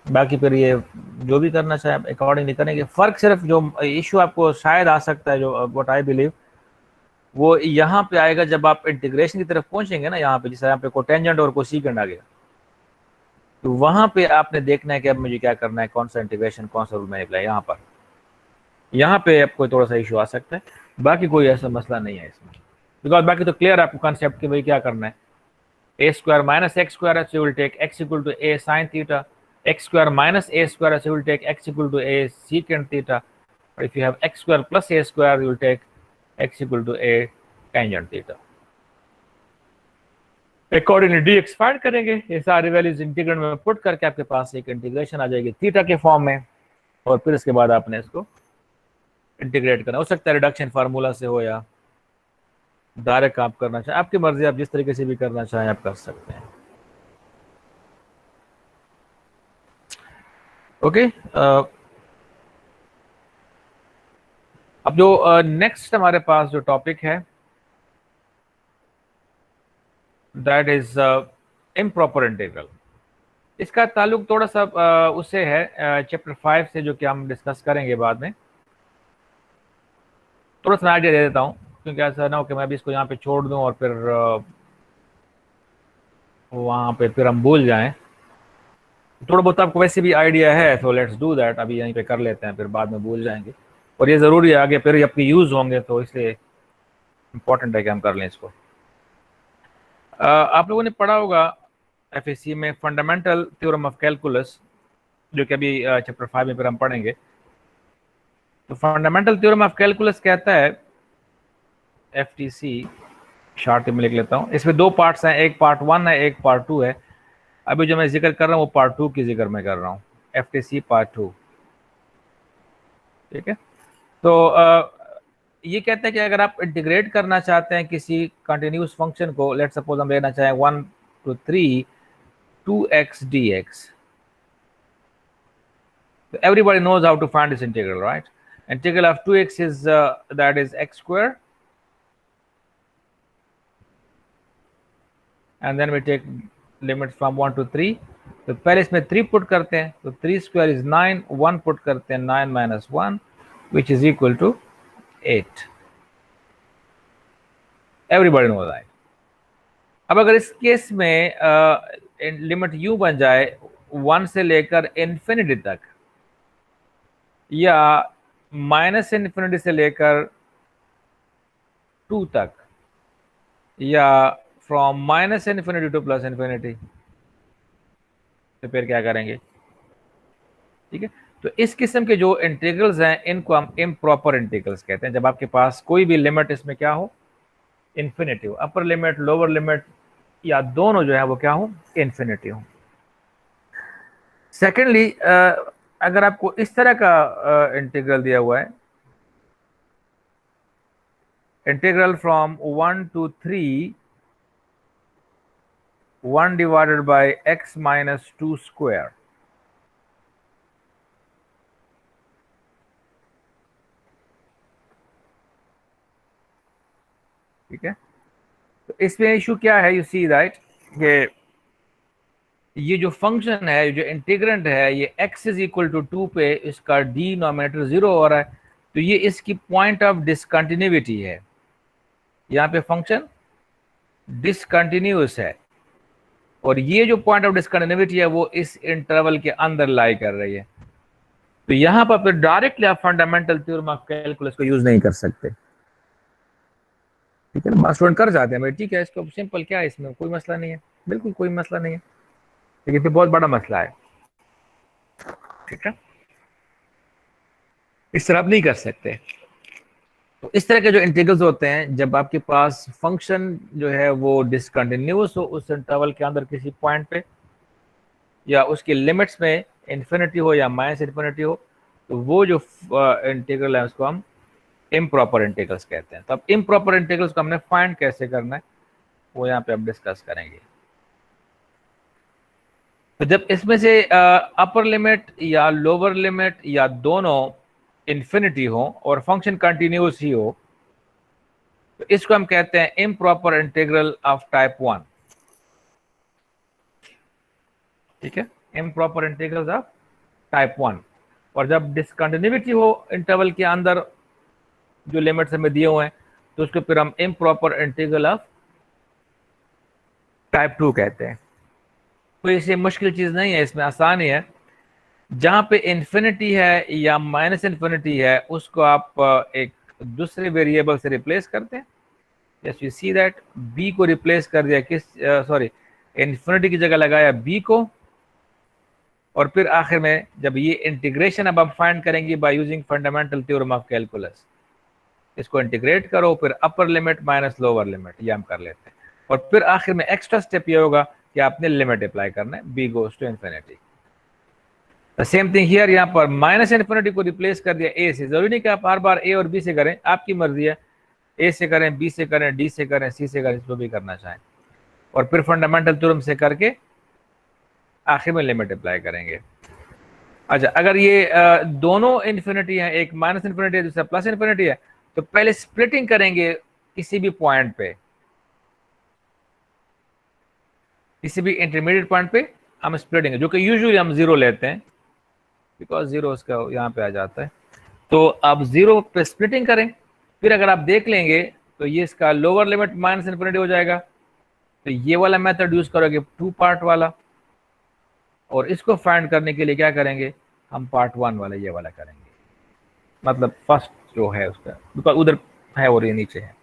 बाकी फिर ये जो भी करना चाहे अकॉर्डिंगली करेंगे। फर्क सिर्फ जो इशू आपको शायद आ सकता है, जो व्हाट आई बिलीव, वो यहाँ पे आएगा जब आप इंटीग्रेशन की तरफ पहुंचेंगे ना, यहाँ पे जैसे यहाँ पे कोटेंजेंट और कोसेकेंट आ गया, तो वहां पे आपने देखना है कि अब मुझे क्या करना है, कौन सा इंटीग्रेशन कौन सा रूल मैंने अप्लाई। यहाँ पे आपको थोड़ा सा इशू आ सकता है, बाकी कोई ऐसा मसला नहीं है इसमें। बिकॉज बाकी तो क्लियर है आपको कंसेप्ट कि भाई क्या करना है, a square minus x square, so you will take x equal to a sin theta, x square minus a square, so you will take x equal to a secant theta, or if you have x square plus a square, you will take x equal to a tangent theta. Accordingly dx find करेंगे, ये सारी values integral में put करके आपके पास एक integration आ जाएगी theta के form में, और फिर इसके बाद आपने इसको इंटीग्रेट करना, हो सकता है रिडक्शन फार्मूला से हो या डायरेक्ट आप करना चाहें, आपकी मर्जी, आप जिस तरीके से भी करना चाहें आप कर सकते हैं। ओके, अब जो नेक्स्ट हमारे पास जो टॉपिक है दैट इज इम्प्रॉपर इंटीग्रल। इसका ताल्लुक थोड़ा सा उससे है चैप्टर 5 से, जो कि हम डिस्कस करेंगे बाद में। थोड़ा सा आइडिया दे देता हूँ, क्योंकि ऐसा ना हो कि मैं भी इसको यहाँ पे छोड़ दूँ और फिर वहाँ पे फिर हम भूल जाएं। थोड़ा बहुत आपको वैसे भी आइडिया है, तो लेट्स डू दैट, अभी यहीं पे कर लेते हैं, फिर बाद में भूल जाएंगे, और ये ज़रूरी है आगे फिर आपके यूज़ होंगे, तो इसलिए इम्पोर्टेंट है कि हम कर लें इसको। आप लोगों ने पढ़ा होगा एफएससी में फंडामेंटल थ्योरम ऑफ कैलकुलस, जो कि अभी चैप्टर 5 में फिर हम पढ़ेंगे। तो फंडामेंटल थ्योरम ऑफ कैलकुलस कहता है, एफटीसी शॉर्ट में लिख लेता हूँ, इसमें दो पार्ट्स हैं, एक पार्ट 1 है, एक पार्ट 2 है। अभी जो मैं जिक्र कर रहा हूँ वो पार्ट 2 की जिक्र मैं कर रहा हूँ, एफटीसी पार्ट 2, ठीक है। तो ये कहते हैं कि अगर आप इंटीग्रेट करना चाहते हैं किसी कंटिन्यूस फंक्शन को, लेट सपोज हम लेना चाहें 1 to 3 2x dx, so everybody knows how to find this integral, right? Integral of 2x is that is x square, and then we take limits from 1 to 3। तो पहले इसमें 3 put करते हैं, तो 3 स्क्वायर इज 9, 1 पुट करते हैं 9 minus 1 which is equal to 8। Everybody know that. अब अगर इस केस में लिमिट यू बन जाए 1 से लेकर इन्फिनिटी तक, या माइनस इन्फिनिटी से लेकर 2 तक, या from minus infinity two plus infinity, तो फिर क्या करेंगे, ठीक है। तो इस किस्म के जो इंटीग्रल्स हैं इनको हम इम्प्रॉपर इंटीग्रल्स कहते हैं, जब आपके पास कोई भी लिमिट इसमें क्या हो, इन्फिनिटी हो, अपर लिमिट लोअर लिमिट या दोनों जो है वो क्या हो, इन्फिनिटी हो। सेकेंडली, अगर आपको इस तरह का इंटीग्रल दिया हुआ है, integral from 1 to 3 1 divided by x minus 2 square, ठीक है। तो इसमें इशू क्या है, यू सी दैट कि ये जो फंक्शन है, जो इंटीग्रेंट है, ये x इज इक्वल टू 2 पे इसका डिनोमिनेटर 0 हो रहा है, तो ये इसकी पॉइंट ऑफ डिसकंटिन्यूटी है। यहाँ पे फंक्शन डिसकंटिन्यूस है, और ये जो पॉइंट ऑफ डिसकंटिन्यूटी है वो इस इंटरवल के अंदर लाई कर रही है। तो यहाँ पर फिर डायरेक्टली आप फंडामेंटल थ्योरम ऑफ कैलकुलस को यूज नहीं कर सकते, ठीक है ना। स्टूडेंट कर जाते हैं भाई, ठीक है, इसको सिंपल क्या है, इसमें कोई मसला नहीं है, बिल्कुल कोई मसला नहीं है, लेकिन बहुत बड़ा मसला है, ठीक है, इस तरह आप नहीं कर सकते। तो इस तरह के जो इंटीग्रल्स होते हैं, जब आपके पास फंक्शन जो है वो डिसकंटिन्यूस हो उस इंटरवल के अंदर किसी पॉइंट पे, या उसकी लिमिट्स में इन्फिनिटी हो या माइनस इन्फिनिटी हो, तो वो जो इंटीग्रल है उसको हम इम्प्रॉपर इंटीग्रल्स कहते हैं। तो अब इम्प्रॉपर इंटीग्रल्स को हमने फाइंड कैसे करना है वो यहाँ पे अब डिस्कस करेंगे। तो जब इसमें से अपर लिमिट या लोअर लिमिट या दोनों इन्फिनिटी हो और फंक्शन कंटिन्यूस ही हो, तो इसको हम कहते हैं इम्प्रॉपर इंटीग्रल ऑफ टाइप 1, ठीक है, इम्प्रॉपर इंटीग्रल्स ऑफ टाइप 1। और जब डिसकंटिन्यूटी हो इंटरवल के अंदर जो लिमिट्स हमें दिए हुए हैं, तो उसको फिर हम इम्प्रॉपर इंटीग्रल ऑफ टाइप 2 कहते हैं। कोई इसे मुश्किल चीज नहीं है, इसमें आसान ही है। जहां पे इन्फिनिटी है या माइनस इन्फिनिटी है, उसको आप एक दूसरे वेरिएबल से रिप्लेस करते हैं, yes you see that b को रिप्लेस कर दिया किस सॉरी इन्फिनिटी की जगह लगाया बी को, और फिर आखिर में जब ये इंटीग्रेशन अब आप फाइंड करेंगे by using fundamental theorem of calculus, इसको इंटीग्रेट करो, फिर upper limit minus lower limit, ये हम कर लेते हैं, और फिर आखिर में एक्स्ट्रा स्टेप ये होगा कि आपने लिमिट अप्लाई करना है, b goes to infinity. Same thing here, यहाँ पर माइनस इन्फिनिटी को रिप्लेस कर दिया ए से। जरूरी नहीं कि आप हर बार ए और बी से करें, आपकी मर्जी है, ए से करें, बी से करें, डी से करें, सी से करें, जो भी करना चाहें, और फिर फंडामेंटल थ्योरम से करके आखिर में लिमिट अप्लाई करेंगे। अच्छा, अगर ये दोनों इन्फिनिटी है, एक माइनस इन्फिनिटी है दूसरा प्लस इन्फिनिटी है, तो पहले स्प्लिटिंग करेंगे किसी भी पॉइंट पे, किसी भी इंटरमीडिएट पॉइंट पे हम स्प्लिटिंग, जो कि यूजुअली हम जीरो लेते हैं, बिकॉज जीरो उसका यहाँ पे आ जाता है। तो आप जीरो पे स्प्लिटिंग करें, फिर अगर आप देख लेंगे तो ये इसका लोअर लिमिट माइनस इन्फिनिटी हो जाएगा, तो ये वाला मेथड यूज करोगे टू पार्ट वाला, और इसको फाइंड करने के लिए क्या करेंगे, हम पार्ट वन वाला ये वाला करेंगे, मतलब फर्स्ट जो है उसका, बिकॉज उधर है और ये नीचे है,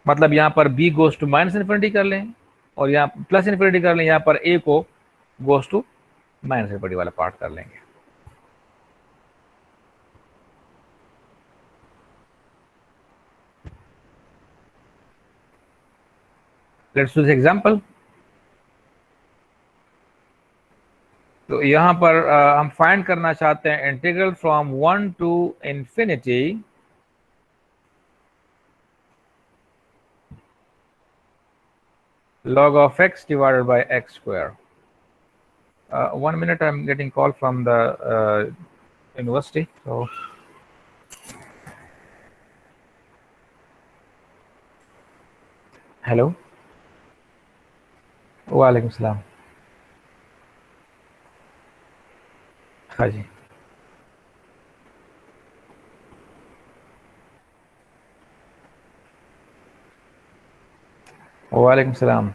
मतलब यहाँ पर b goes to minus infinity कर लें, और यहाँ प्लस इन्फिनिटी कर लें, यहाँ पर ए को गोज टू माइनस इन्फिनिटी वाला पार्ट कर लेंगे। Let's do example. तो यहाँ पर हम फाइंड करना चाहते हैं integral from 1 to infinity log of x divided by x square. 1 minute, I'm getting call from the university. So, hello. वालेकुम सलाम। हाँ जी। वालेकुम सलाम।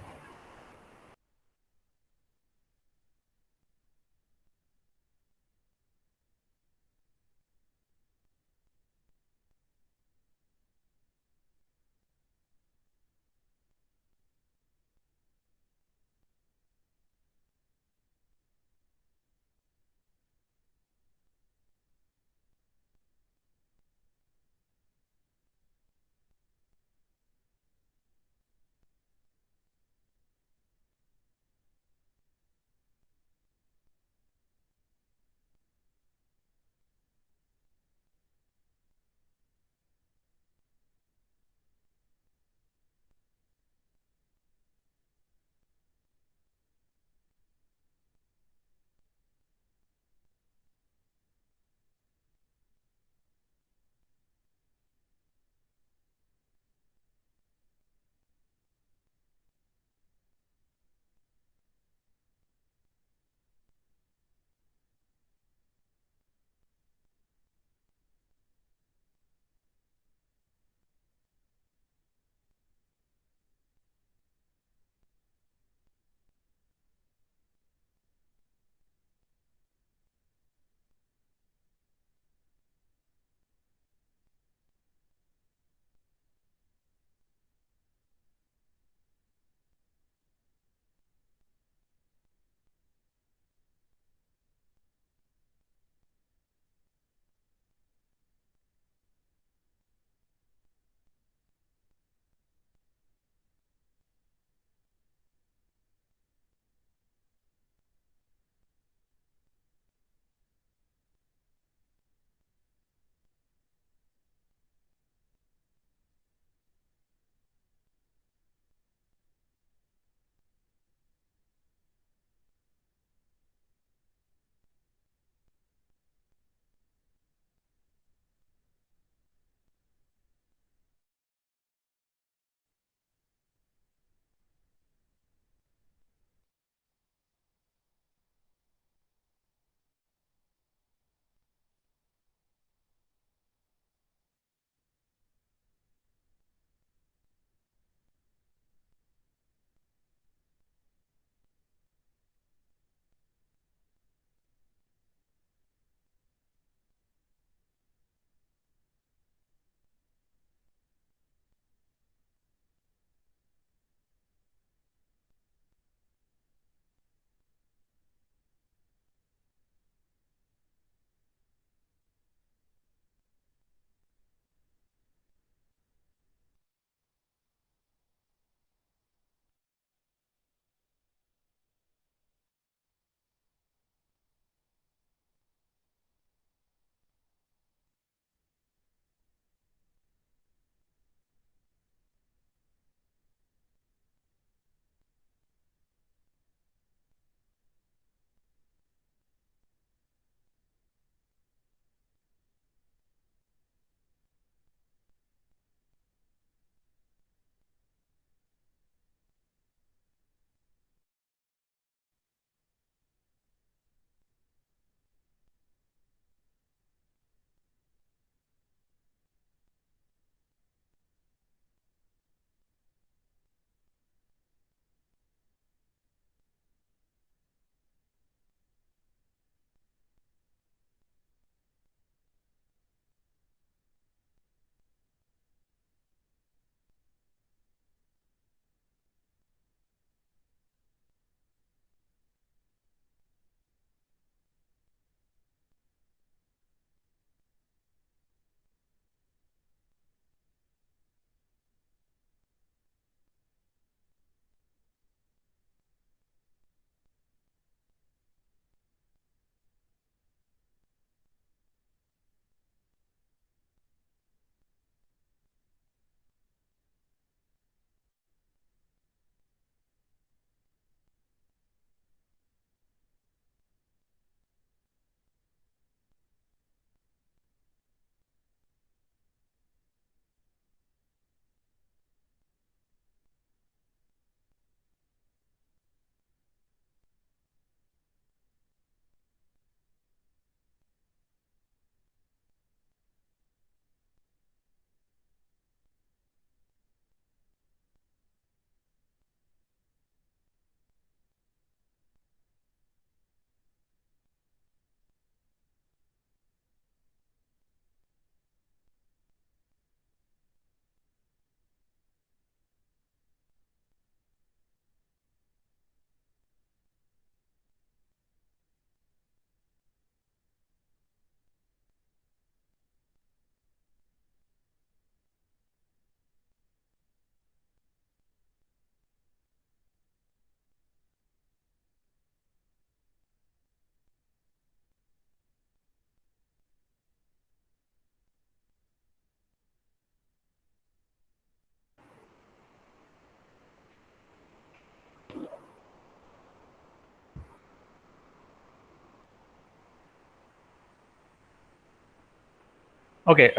Okay,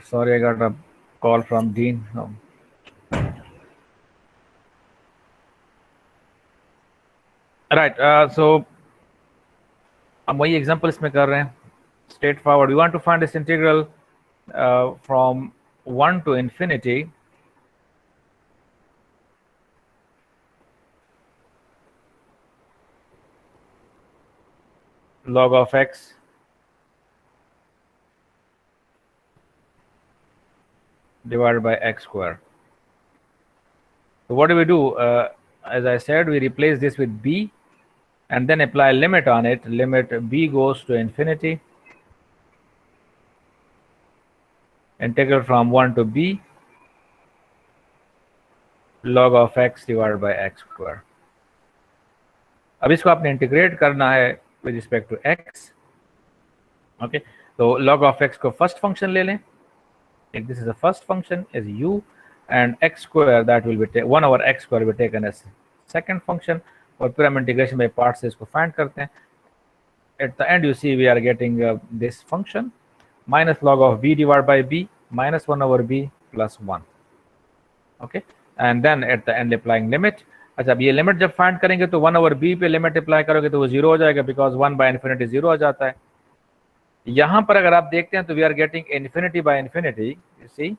sorry, I got a call from Dean. No. Right, so हम वही example इसमें कर रहे हैं, straightforward. We want to find this integral from 1 to infinity log of x divided by x square. So what do? As I said, we replace this with b and then apply limit on it. Limit b goes to infinity, integral from 1 to b log of x divided by x square. अब इसको आपने integrate करना है with respect to x. Okay, तो log of x को first function ले लें. If this is the first function is u, and x square that will be 1 over x square will be taken as second function, और फिर हम integration by part से इसको find करते हैं. At the end you see we are getting this function minus log of b divided by b minus 1 over b plus 1. Okay, and then at the end applying limit. अच्छा, अब ये limit जब find करेंगे तो 1 over b पे limit apply करोगे तो वो 0 हो जाएगा, बिकॉज 1 बाय इन्फिनिटी 0 हो जाता है. यहाँ पर अगर आप देखते हैं तो we are getting infinity by infinity, you see.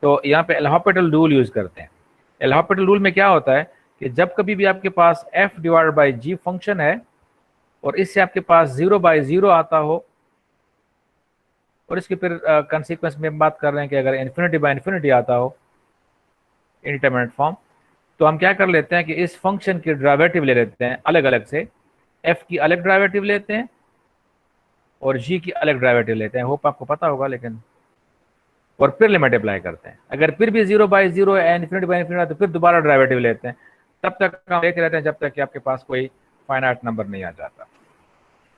तो यहाँ पे एल हॉपिटल रूल यूज करते हैं. एल हॉपिटल रूल में क्या होता है कि जब कभी भी आपके पास f divided by g function है और इससे आपके पास 0 बाय 0 आता हो, और इसके फिर कंसीक्वेंस में बात कर रहे हैं कि अगर इन्फिनिटी बाय इन्फिनिटी आता हो इंडिटरमिनेट फॉर्म, तो हम क्या कर लेते हैं कि इस फंक्शन की डेरिवेटिव ले लेते हैं अलग अलग से. f की अलग डेरिवेटिव लेते हैं और g की अलग डेरिवेटिव लेते हैं, होप आपको पता होगा. लेकिन और फिर लिमिट अप्लाई करते हैं. अगर फिर भी 0 बाय 0 इन्फिनिटी बाय इन्फिनिटी तो फिर दोबारा डेरिवेटिव लेते हैं. तब तक हम देखते रहते हैं जब तक कि आपके पास कोई फाइनाइट नंबर नहीं आ जाता.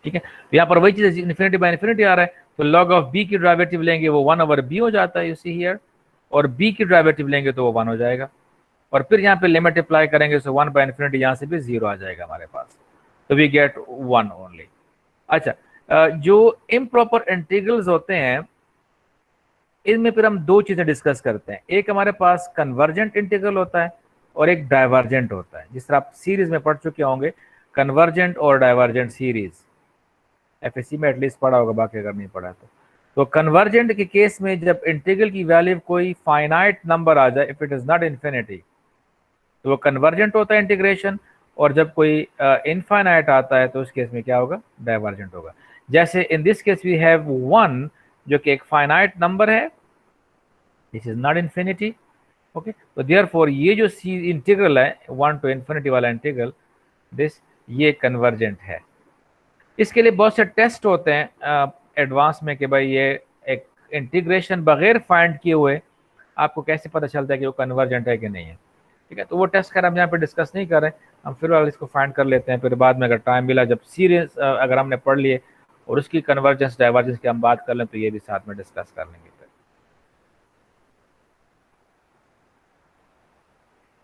ठीक है, यहाँ पर वही चीज इन्फिनिटी बाय इन्फिनिटी आ रहा है, तो log ऑफ b की डेरिवेटिव लेंगे वो 1 ओवर b हो जाता है, यू सी हियर. और b की डेरिवेटिव लेंगे तो वो 1 हो जाएगा, और फिर यहाँ पे लिमिट अप्लाई करेंगे तो 1 बाय इन्फिनिटी यहाँ से भी 0 आ जाएगा हमारे पास, तो वी गेट 1 ओनली. अच्छा, जो इम्प्रॉपर इंटीग्रल्स होते हैं इनमें फिर हम दो चीजें डिस्कस करते हैं. एक हमारे पास कन्वर्जेंट इंटीग्रल होता है और एक डाइवर्जेंट होता है. जिस तरह आप सीरीज में पढ़ चुके होंगे, कन्वर्जेंट और डाइवर्जेंट सीरीज एफएससी में एटलीस्ट पढ़ा होगा, बाकी अगर नहीं पढ़ा तो कन्वर्जेंट के केस में जब इंटीग्रल की वैल्यू कोई फाइनाइट नंबर आ जाए, if it is not infinity, तो वो कन्वर्जेंट होता है इंटीग्रेशन. और जब कोई इनफाइनाइट आता है तो उस केस में क्या होगा, डाइवर्जेंट होगा. जैसे in this case we have 1 जो कि एक फाइनाइट नंबर है, this is not infinity. Okay, तो देयरफॉर ये जो सी इंटीग्रल है 1 to इन्फिनिटी वाला इंटीग्रल, दिस ये कन्वर्जेंट है. इसके लिए बहुत से टेस्ट होते हैं एडवांस में कि भाई ये एक इंटीग्रेशन बगैर फाइंड किए हुए आपको कैसे पता चलता है कि वो कन्वर्जेंट है कि नहीं है. ठीक है, तो वो टेस्ट कर हम यहाँ पे डिस्कस नहीं कर रहे हैं, हम फिर वाले इसको फाइंड कर लेते हैं. फिर बाद में अगर टाइम मिला, जब सीरीज अगर हमने पढ़ लिए और उसकी कन्वर्जेंस डाइवर्जेंस की हम बात कर लें, तो ये भी साथ में डिस्कस कर लेंगे.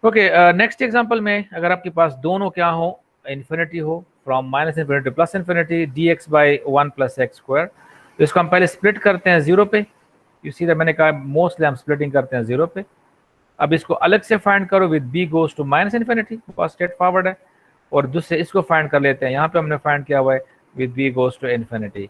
ओके, नेक्स्ट एग्जांपल में अगर आपके पास दोनों क्या हो, इन्फिनिटी हो, from minus infinity plus infinity dx by 1 plus x square, तो इसको हम पहले स्प्लिट करते हैं 0 पे. यू सी दैट मैंने कहा मोस्टली हम स्प्लिटिंग करते हैं 0 पे. अब इसको अलग से फाइंड करो with b goes to minus infinity, बहुत स्ट्रेट फॉरवर्ड है. और दूसरे इसको फाइंड कर लेते हैं, यहाँ पे हमने फाइंड किया हुआ है with b goes to infinity,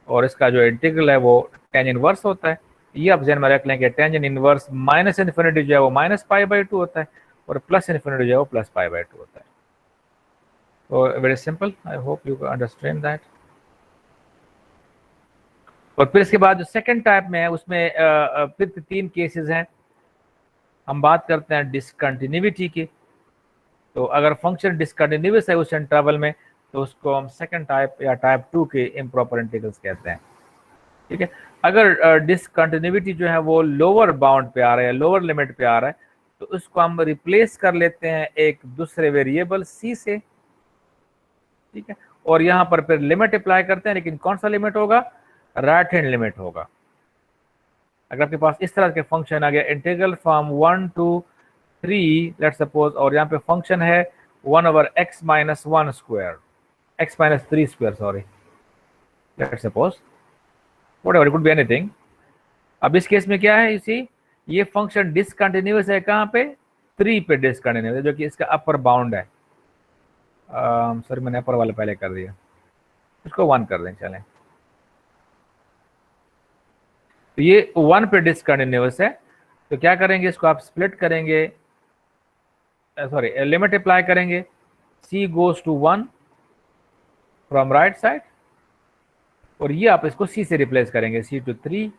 और इसका जो इंटीग्रल है वो tan इनवर्स होता है. ये आप ध्यान में रख लें कि tan इनवर्स माइनस इन्फिनिटी जो है वो माइनस पाई बाई 2 होता है, और प्लस इन्फिनिटी जो है वो प्लस पाई बाई 2 होता है. तो very simple, I hope you understand that. और फिर इसके बाद जो सेकंड टाइप में है उसमें फिर 3 केसेस हैं. हम बात करते हैं डिसकंटिन्यूटी की. तो अगर फंक्शन डिसकंटिन्यूअस है उस इंटरवल में, तो उसको हम सेकंड टाइप या टाइप 2 के इम्प्रॉपर इंटीग्रल्स कहते हैं. ठीक है, अगर डिसकंटिन्यूटी जो है वो लोअर बाउंड पे आ रहा है, लोअर लिमिट पे आ रहा है, तो उसको हम रिप्लेस कर लेते हैं एक दूसरे वेरिएबल c से. ठीक है, और यहाँ पर फिर लिमिट अप्लाई करते हैं, लेकिन कौन सा लिमिट होगा, राइट हैंड लिमिट होगा. अगर आपके पास इस तरह के फंक्शन आ गया, integral from 1 to 3 let's suppose, और यहाँ पे फंक्शन है 1 over x minus 1 square, x minus 3 square sorry. Let's suppose whatever, it could be anything. अब इस केस में क्या है, इसी ये फंक्शन डिसकंटिन्यूअस है कहाँ पे, 3 पे डिसकंटिन्यूअस है, जो कि इसका अपर बाउंड है। सॉरी मैंने अपर वाला पहले कर दिया, इसको 1 कर दें चलें। तो ये 1 पे डिसकंटिन्यूअस है, तो क्या करेंगे, इसको आप स्प्लिट करेंगे, सॉरी लिमिट अप्लाई करेंगे, c goes to 1 from right side, और ये आप इसको c से रिप्लेस करेंगे, c to 3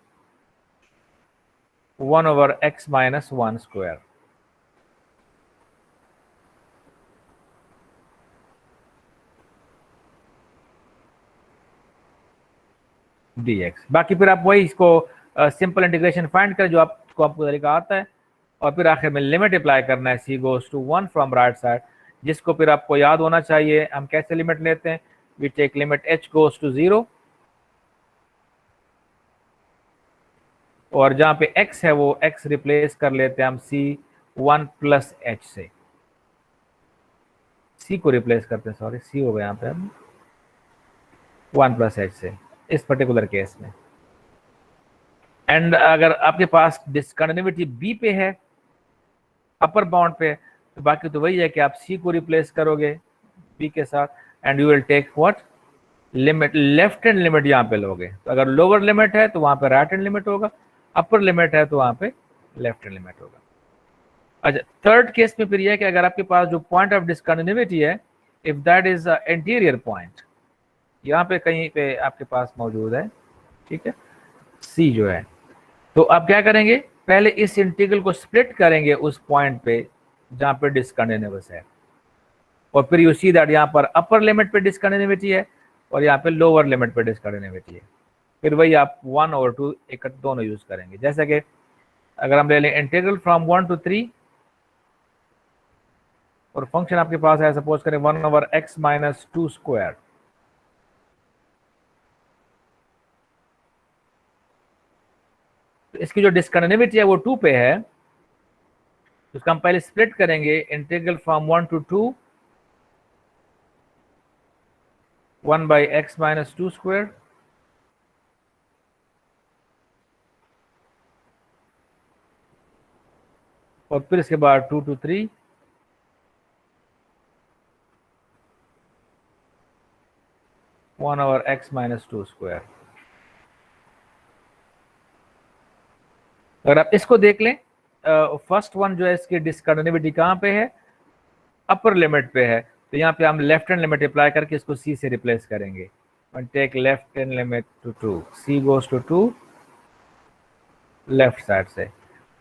1 over x minus 1 square. dx, बाकी फिर आप वही इसको सिंपल इंटीग्रेशन फाइंड करें जो आपको तरीका आता है, और फिर आखिर में लिमिट अप्लाई करना है, c goes to 1 from right side, जिसको फिर आपको याद होना चाहिए हम कैसे लिमिट लेते हैं, we take limit h goes to 0, और जहां पे x है वो x रिप्लेस कर लेते हैं हम c 1 प्लस h से, c को रिप्लेस करते हैं, सॉरी c हो गया यहाँ पे हम 1 प्लस h से इस पर्टिकुलर केस में। एंड अगर आपके पास डिसकंटिन्यूटी b पे है, अपर बाउंड पे, तो बाकी तो वही है कि आप c को रिप्लेस करोगे b के साथ, and you will take what, limit, left hand limit यहाँ पे लोगे। तो अगर लोअर लिमिट है तो वहां पे राइट हैंड लिमिट होगा, अपर लिमिट है तो वहां पे लेफ्ट हैंड लिमिट होगा। अच्छा, थर्ड केस में फिर यह है कि अगर आपके पास जो पॉइंट ऑफ डिसकंटिन्यूटी है, if that is interior point, यहाँ पे कहीं पे आपके पास मौजूद है, ठीक है, सी जो है, तो आप क्या करेंगे, पहले इस इंटीग्रल को स्प्लिट करेंगे उस पॉइंट पे जहां पे डिसकंटिन्यूअस है, और फिर यू सी दैट यहाँ पर अपर लिमिट पे डिसकंटिन्यूटी है और यहाँ पे लोअर लिमिट पे डिसकंटिन्यूटी है। फिर वही आप 1 और 2 एक दोनों यूज करेंगे। जैसे कि अगर हम ले लें इंटीग्रल फ्रॉम 1 to 3, और फंक्शन आपके पास है, सपोज करें 1 ओवर x माइनस 2 स्क्वायर, तो इसकी जो डिसकंटिन्यूटी है वो 2 पे है, तो इसका हम पहले स्प्लिट करेंगे, integral from 1 to 2 1 by x minus 2 square, और फिर इसके बाद 2 to 3 1 over x minus 2 square. अगर आप इसको देख लें, फर्स्ट वन जो है इसकी डिसकंटिन्यूटी कहाँ पे है, अपर लिमिट पे है, तो यहाँ पे हम लेफ्ट हैंड लिमिट अप्लाई करके इसको c से रिप्लेस करेंगे, and take left hand limit to 2, c goes to 2 left side से,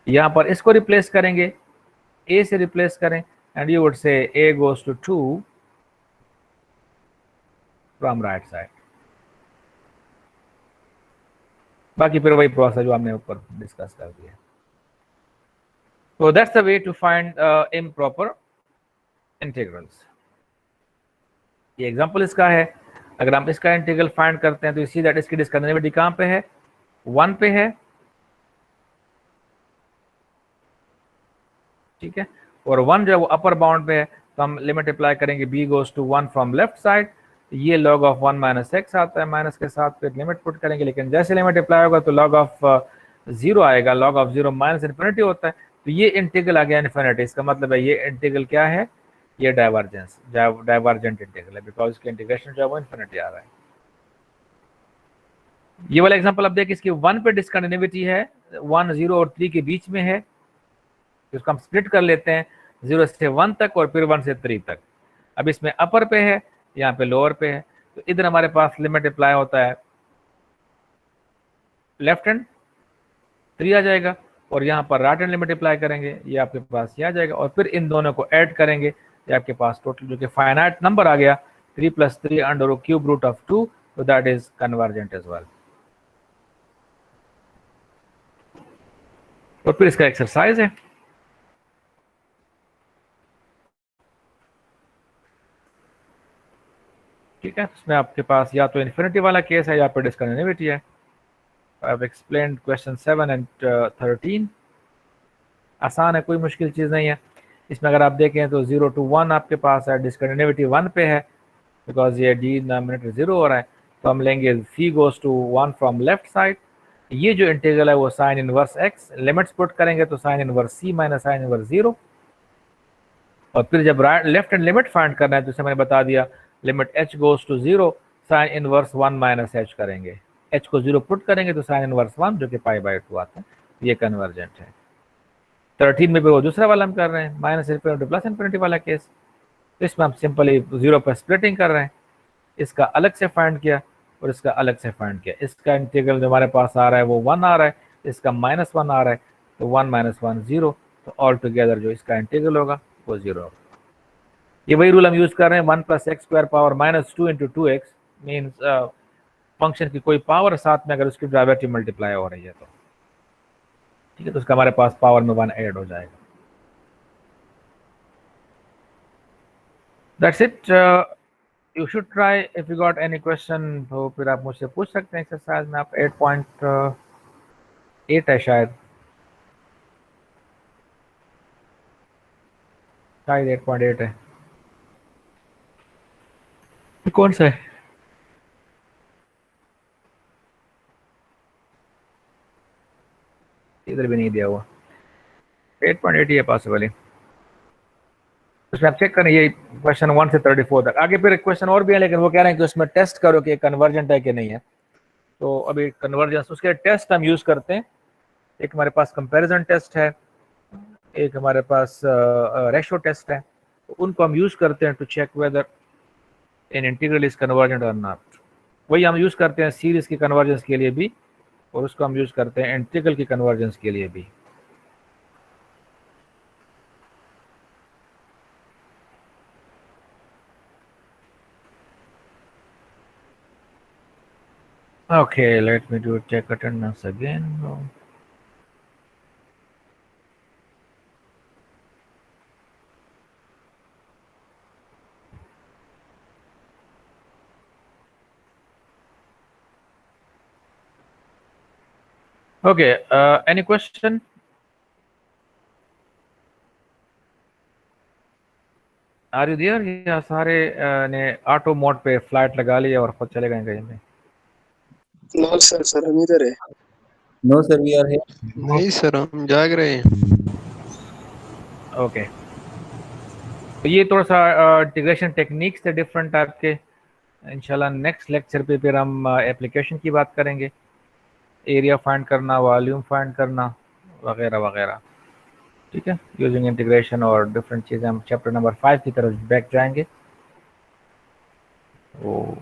यहाँ पर इसको रिप्लेस करेंगे, a से रिप्लेस करें, and you would say a goes to 2 from right side. बाकी फिर वही प्रोसेस जो हमने ऊपर डिस्कस कर दिया। So that's the way to find improper integrals। ये एग्जांपल इसका है, अगर हम इसका इंटीग्रल फाइंड करते हैं तो इसी दैट इसकी डिसकंटिन्यूटी कहाँ पे है, 1 पे है, ठीक है, और 1 जो है वो अपर बाउंड पे है, तो हम लिमिट अप्लाई करेंगे b goes to 1 from left side, ये log ऑफ 1 माइनस x आता है, माइनस के साथ फिर लिमिट पुट करेंगे, लेकिन जैसे लिमिट अप्लाई होगा तो log ऑफ 0 आएगा, log ऑफ 0 माइनस इन्फिनिटी होता है, तो ये इंटीग्रल आ गया इन्फिनिटी। इसका मतलब है ये इंटीग्रल क्या है, ये डाइवर्जेंट इंटीग्रल है, बिकॉज इसके इंटीग्रेशन जो है वो इन्फिनिटी आ रहा है। ये वाला एग्जांपल अब देखिए, इसकी 1 पे डिसकंटिन्यूटी है, 1 0 और 3 के बीच में है, तो इसको हम स्प्लिट कर लेते हैं 0 से 1 तक और फिर 1 से 3 तक। अब इसमें अपर पे है, यहाँ पे लोअर पे है, तो इधर हमारे पास लिमिट अप्लाई होता है, लेफ्ट हैंड 3 आ जाएगा, और यहाँ पर राइट हैंड लिमिट अप्लाई करेंगे, ये आपके पास ये आ जाएगा, और फिर इन दोनों को ऐड करेंगे, ये आपके पास टोटल जो कि फाइनाइट नंबर आ गया 3 + 3 अंडर क्यूब रूट ऑफ 2, तो that is convergent as well. और फिर इसका एक्सरसाइज है, ठीक है, इसमें आपके पास या तो इन्फिनिटी वाला केस है या फिर डिसकंटिन्यूटी है। I have explained question 7 and 13, आसान है, कोई मुश्किल चीज़ नहीं है। इसमें अगर आप देखें तो 0 to 1 आपके पास है, डिसकंटिन्यूटी 1 पे है, बिकॉज ये डिनोमिनेटर 0 हो रहा है, तो हम लेंगे c goes to 1 from left side, ये जो इंटीग्रल है वो sine inverse x, limits put करेंगे तो sine inverse c minus sine inverse 0, और फिर जब right left hand limit find करना है तो इसे मैंने बता दिया limit h goes to 0 sine inverse 1 minus h करेंगे, h को 0 पुट करेंगे तो साइन इनवर्स 1 जो कि π/2 आता है, ये कन्वर्जेंट है। 13 में भी वो दूसरा वाला हम कर रहे हैं माइनस इन्फिनिटी प्लस इन्फिनिटी वाला केस, तो इसमें हम सिंपली 0 पर स्प्लिटिंग कर रहे हैं, इसका अलग से फाइंड किया और इसका अलग से फाइंड किया, इसका इंटीग्रल जो हमारे पास आ रहा है वो 1 आ रहा है, इसका -1 आ रहा है, तो 1 - 1 0, तो ऑल टुगेदर जो इसका इंटीग्रल होगा वो 0 होगा। ये वही रूल हम यूज कर रहे हैं, 1 + x² power -2 × 2x means function की कोई पावर साथ में अगर उसकी डेरिवेटिव मल्टीप्लाई हो रही है तो ठीक है, तो उसका हमारे पास पावर में 1 ऐड हो जाएगा। That's it, you should try, if you got any question तो फिर आप मुझसे पूछ सकते हैं एक्सरसाइज में। आप 8.8 है शायद 8.8 है, कौन सा है? इधर भी नहीं दिया हुआ, 8.8 ही है पॉसिबली, उसमें आप चेक करें ये क्वेश्चन 1 से 34 तक। आगे फिर क्वेश्चन और भी है लेकिन वो कह रहे हैं कि उसमें टेस्ट करो कि कन्वर्जेंट है कि नहीं है, तो अभी कन्वर्जेंस उसके टेस्ट हम यूज करते हैं। एक हमारे पास कंपैरिजन टेस्ट है, एक हमारे पास रेशो टेस्ट है, तो उनको हम यूज करते हैं to check whether an integral is convergent और नॉट। वही हम यूज करते हैं सीरीज की कन्वर्जेंस के लिए भी, और उसको हम यूज करते हैं इंटीग्रल की कन्वर्जेंस के लिए भी। Okay, let me do check attendance again. Okay, any question? Are you there? या सारे ने ऑटो मोड पे फ्लाइट लगा लिया और खुद चले गए कहीं पे? नो सर, सर हम इधर है। No sir, we are here. नहीं सर, हम जाग रहे हैं। ओके, तो ये थोड़ा सा इंटीग्रेशन टेक्निक्स थे डिफरेंट टाइप के। इंशाल्लाह नेक्स्ट लेक्चर पे फिर हम एप्लीकेशन की बात करेंगे, एरिया फाइंड करना, वॉल्यूम फाइंड करना वगैरह वगैरह, ठीक है, यूजिंग इंटीग्रेशन और डिफरेंट चीज़ें। हम चैप्टर नंबर 5 की तरफ बैक जाएंगे। वो